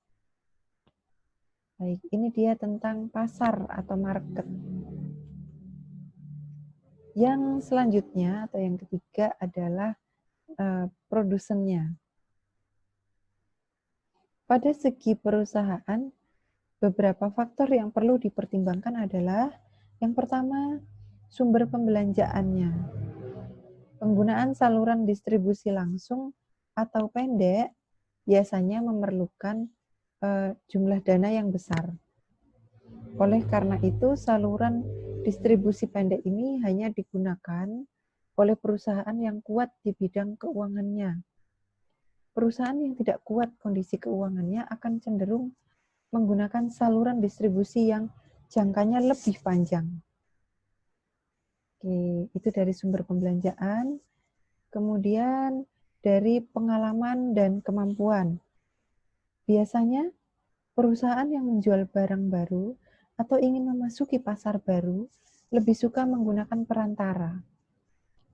A: Baik, ini dia tentang pasar atau market. Yang selanjutnya atau yang ketiga adalah produsennya. Pada segi perusahaan, beberapa faktor yang perlu dipertimbangkan adalah yang pertama, sumber pembelanjaannya. Penggunaan saluran distribusi langsung atau pendek biasanya memerlukan jumlah dana yang besar. Oleh karena itu, saluran distribusi pendek ini hanya digunakan oleh perusahaan yang kuat di bidang keuangannya. Perusahaan yang tidak kuat kondisi keuangannya akan cenderung menggunakan saluran distribusi yang jangkanya lebih panjang. Oke, itu dari sumber pembelanjaan. Kemudian dari pengalaman dan kemampuan. Biasanya perusahaan yang menjual barang baru atau ingin memasuki pasar baru lebih suka menggunakan perantara.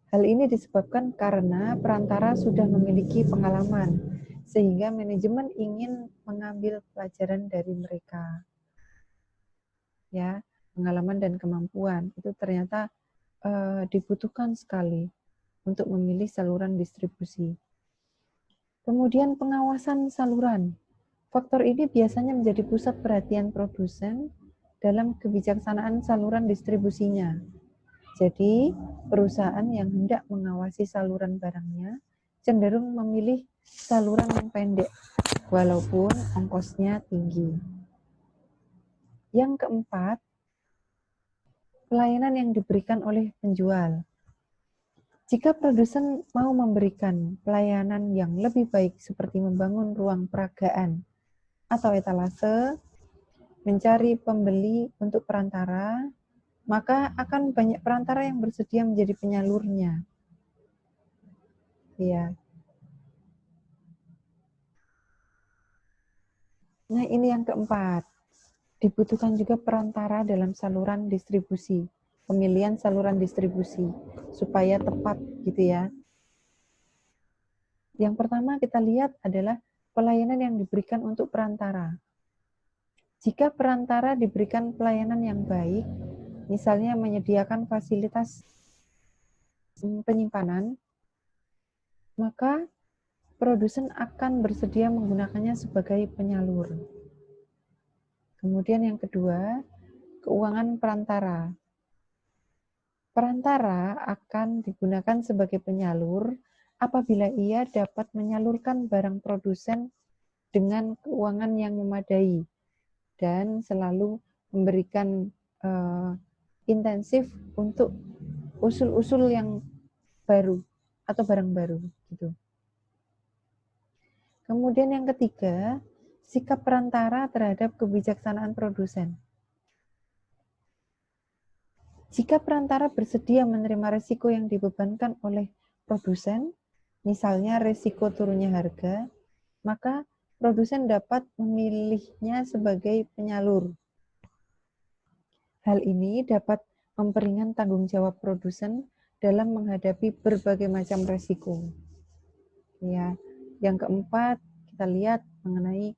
A: Hal ini disebabkan karena perantara sudah memiliki pengalaman, sehingga manajemen ingin mengambil pelajaran dari mereka. Ya, pengalaman dan kemampuan itu ternyata dibutuhkan sekali untuk memilih saluran distribusi. Kemudian pengawasan saluran. Faktor ini biasanya menjadi pusat perhatian produsen dalam kebijaksanaan saluran distribusinya. Jadi, perusahaan yang hendak mengawasi saluran barangnya cenderung memilih saluran yang pendek, walaupun ongkosnya tinggi. Yang keempat, pelayanan yang diberikan oleh penjual. Jika produsen mau memberikan pelayanan yang lebih baik seperti membangun ruang peragaan atau etalase, mencari pembeli untuk perantara, maka akan banyak perantara yang bersedia menjadi penyalurnya. Ya. Nah, ini yang keempat. Dibutuhkan juga perantara dalam saluran distribusi, pemilihan saluran distribusi supaya tepat gitu ya. Yang pertama kita lihat adalah pelayanan yang diberikan untuk perantara. Jika perantara diberikan pelayanan yang baik, misalnya menyediakan fasilitas penyimpanan, maka produsen akan bersedia menggunakannya sebagai penyalur. Kemudian yang kedua, keuangan perantara. Perantara akan digunakan sebagai penyalur apabila ia dapat menyalurkan barang produsen dengan keuangan yang memadai dan selalu memberikan intensif untuk usul-usul yang baru atau barang baru gitu. Kemudian yang ketiga, sikap perantara terhadap kebijaksanaan produsen. Jika perantara bersedia menerima risiko yang dibebankan oleh produsen, misalnya risiko turunnya harga, maka produsen dapat memilihnya sebagai penyalur. Hal ini dapat memperingan tanggung jawab produsen dalam menghadapi berbagai macam risiko. Ya, yang keempat kita lihat mengenai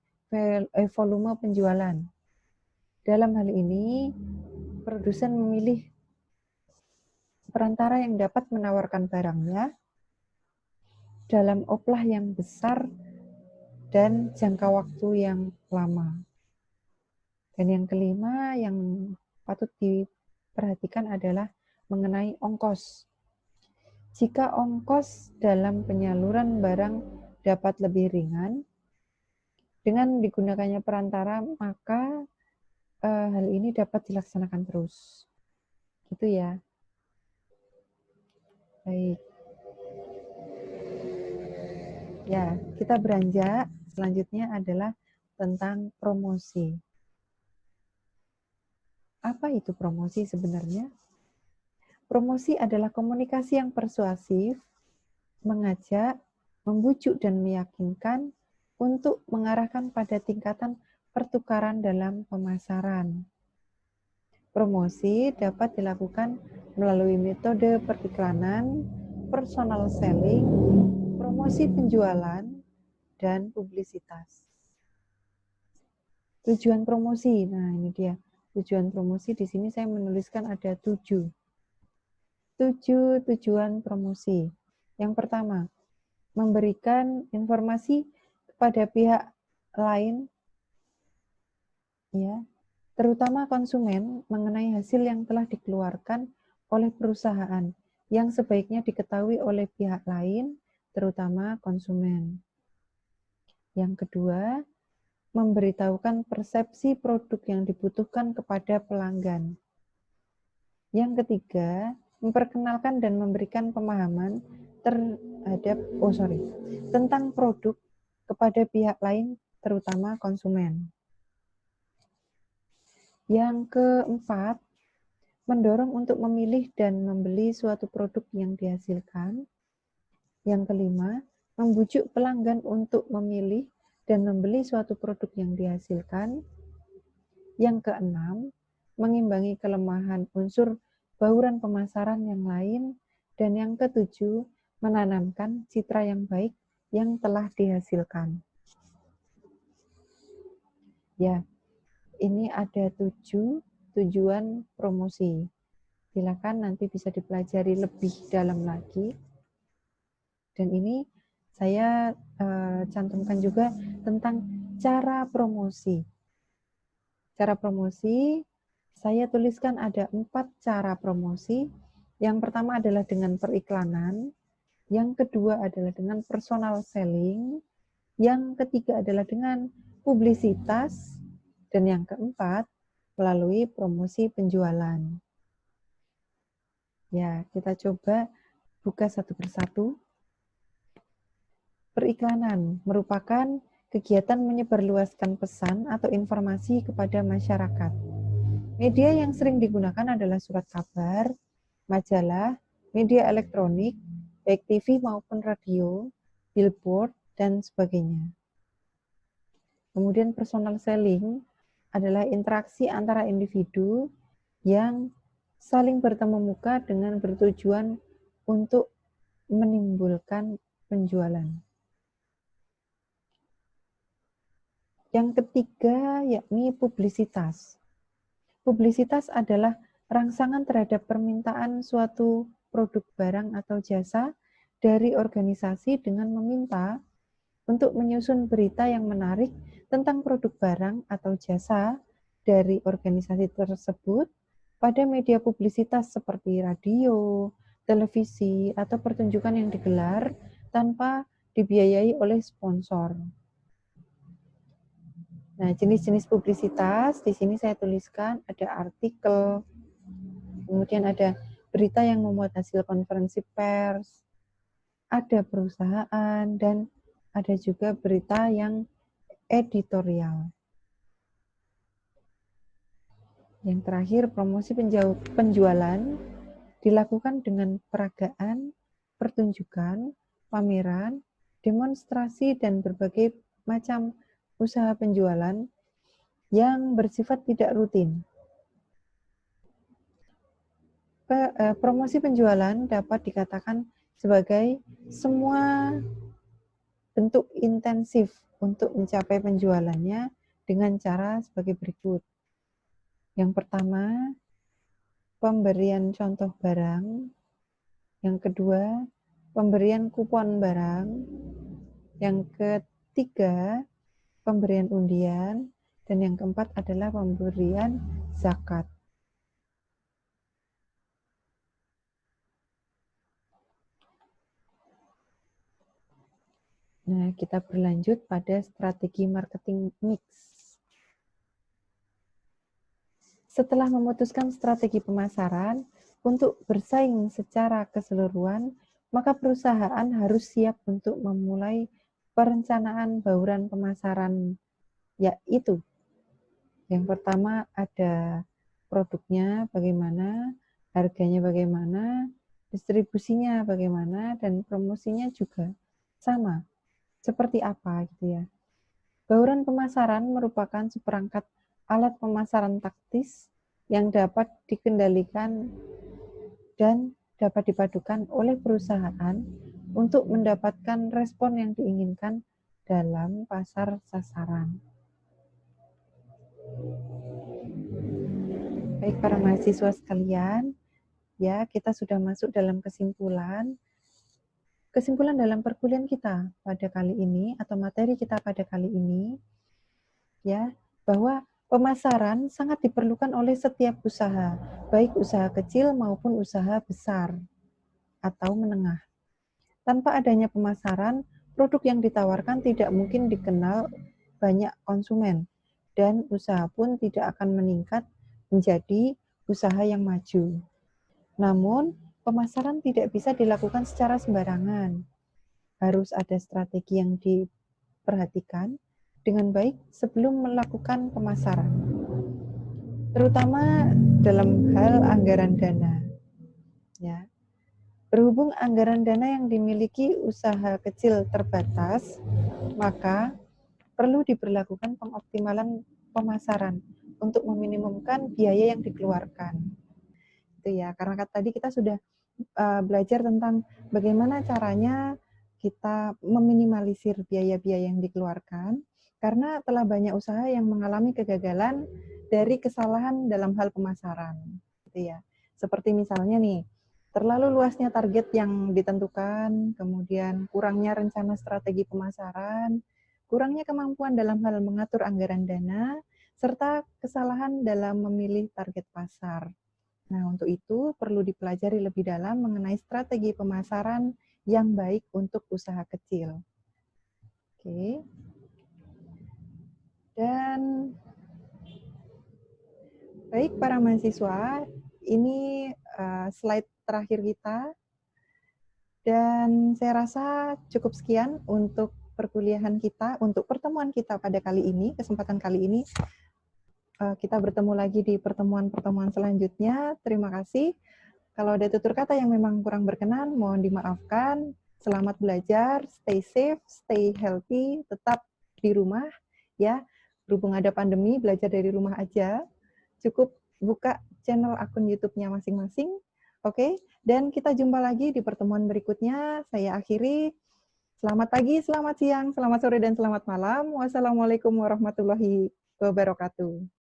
A: volume penjualan. Dalam hal ini, produsen memilih perantara yang dapat menawarkan barangnya dalam oplah yang besar dan jangka waktu yang lama. Dan yang kelima yang patut diperhatikan adalah mengenai ongkos. Jika ongkos dalam penyaluran barang dapat lebih ringan, dengan digunakannya perantara, maka hal ini dapat dilaksanakan terus. Gitu ya. Baik. Ya, kita beranjak. Selanjutnya adalah tentang promosi. Apa itu promosi sebenarnya? Promosi adalah komunikasi yang persuasif, mengajak, membujuk, dan meyakinkan untuk mengarahkan pada tingkatan pertukaran dalam pemasaran. Promosi dapat dilakukan melalui metode periklanan, personal selling, promosi penjualan, dan publisitas. Tujuan promosi, nah ini dia. Tujuan promosi di sini saya menuliskan ada 7. 7 tujuan promosi. Yang pertama, memberikan informasi kepada pihak lain, ya, terutama konsumen mengenai hasil yang telah dikeluarkan oleh perusahaan yang sebaiknya diketahui oleh pihak lain, terutama konsumen. Yang kedua, memberitahukan persepsi produk yang dibutuhkan kepada pelanggan. Yang ketiga, memperkenalkan dan memberikan pemahaman tentang produk kepada pihak lain, terutama konsumen. Yang keempat, mendorong untuk memilih dan membeli suatu produk yang dihasilkan. Yang kelima, membujuk pelanggan untuk memilih dan membeli suatu produk yang dihasilkan. Yang keenam, mengimbangi kelemahan unsur bauran pemasaran yang lain. Dan yang ketujuh, menanamkan citra yang baik yang telah dihasilkan. Ya, ini ada 7 tujuan promosi. Silakan nanti bisa dipelajari lebih dalam lagi. Dan ini saya cantumkan juga tentang cara promosi. Cara promosi, saya tuliskan ada 4 cara promosi. Yang pertama adalah dengan periklanan, yang kedua adalah dengan personal selling, yang ketiga adalah dengan publisitas, dan yang keempat melalui promosi penjualan. Ya, kita coba buka satu persatu. Periklanan merupakan kegiatan menyebarluaskan pesan atau informasi kepada masyarakat. Media yang sering digunakan adalah surat kabar, majalah, media elektronik, baik TV maupun radio, billboard, dan sebagainya. Kemudian personal selling adalah interaksi antara individu yang saling bertemu muka dengan bertujuan untuk menimbulkan penjualan. Yang ketiga yakni publisitas. Publisitas adalah rangsangan terhadap permintaan suatu produk barang atau jasa dari organisasi dengan meminta untuk menyusun berita yang menarik tentang produk barang atau jasa dari organisasi tersebut pada media publisitas seperti radio, televisi, atau pertunjukan yang digelar tanpa dibiayai oleh sponsor. Nah, jenis-jenis publisitas di sini saya tuliskan ada artikel, kemudian ada berita yang memuat hasil konferensi pers, ada perusahaan, dan ada juga berita yang editorial. Yang terakhir, promosi penjualan dilakukan dengan peragaan, pertunjukan, pameran, demonstrasi, dan berbagai macam usaha penjualan yang bersifat tidak rutin. Promosi penjualan dapat dikatakan sebagai semua bentuk intensif untuk mencapai penjualannya dengan cara sebagai berikut. Yang pertama, pemberian contoh barang. Yang kedua, pemberian kupon barang. Yang ketiga, pemberian undian, dan yang keempat adalah pemberian zakat. Nah, kita berlanjut pada strategi marketing mix. Setelah memutuskan strategi pemasaran untuk bersaing secara keseluruhan, maka perusahaan harus siap untuk memulai perencanaan bauran pemasaran, yaitu yang pertama ada produknya bagaimana, harganya bagaimana, distribusinya bagaimana, dan promosinya juga sama. Seperti apa gitu ya. Bauran pemasaran merupakan seperangkat alat pemasaran taktis yang dapat dikendalikan dan dapat dipadukan oleh perusahaan untuk mendapatkan respon yang diinginkan dalam pasar sasaran. Baik para mahasiswa sekalian, ya kita sudah masuk dalam kesimpulan. Kesimpulan dalam perkuliahan kita pada kali ini atau materi kita pada kali ini, ya bahwa pemasaran sangat diperlukan oleh setiap usaha, baik usaha kecil maupun usaha besar atau menengah. Tanpa adanya pemasaran, produk yang ditawarkan tidak mungkin dikenal banyak konsumen dan usaha pun tidak akan meningkat menjadi usaha yang maju. Namun, pemasaran tidak bisa dilakukan secara sembarangan. Harus ada strategi yang diperhatikan dengan baik sebelum melakukan pemasaran. Terutama dalam hal anggaran dana. Ya. Berhubung anggaran dana yang dimiliki usaha kecil terbatas, maka perlu diberlakukan pengoptimalan pemasaran untuk meminimumkan biaya yang dikeluarkan. Itu ya, karena tadi kita sudah belajar tentang bagaimana caranya kita meminimalisir biaya-biaya yang dikeluarkan, karena telah banyak usaha yang mengalami kegagalan dari kesalahan dalam hal pemasaran. Gitu ya. Seperti misalnya nih, Terlalu luasnya target yang ditentukan, kemudian kurangnya rencana strategi pemasaran, kurangnya kemampuan dalam hal mengatur anggaran dana, serta kesalahan dalam memilih target pasar. Nah, untuk itu perlu dipelajari lebih dalam mengenai strategi pemasaran yang baik untuk usaha kecil. Oke. Dan baik para mahasiswa, ini slide terakhir kita. Dan saya rasa cukup sekian untuk perkuliahan kita, untuk pertemuan kita pada kali ini, kesempatan kali ini. Kita bertemu lagi di pertemuan-pertemuan selanjutnya. Terima kasih. Kalau ada tutur kata yang memang kurang berkenan, mohon dimaafkan. Selamat belajar, stay safe, stay healthy, tetap di rumah. Ya, berhubung ada pandemi, belajar dari rumah aja. Cukup buka channel akun YouTube-nya masing-masing. Oke, dan kita jumpa lagi di pertemuan berikutnya. Saya akhiri. Selamat pagi, selamat siang, selamat sore, dan selamat malam. Wassalamualaikum warahmatullahi wabarakatuh.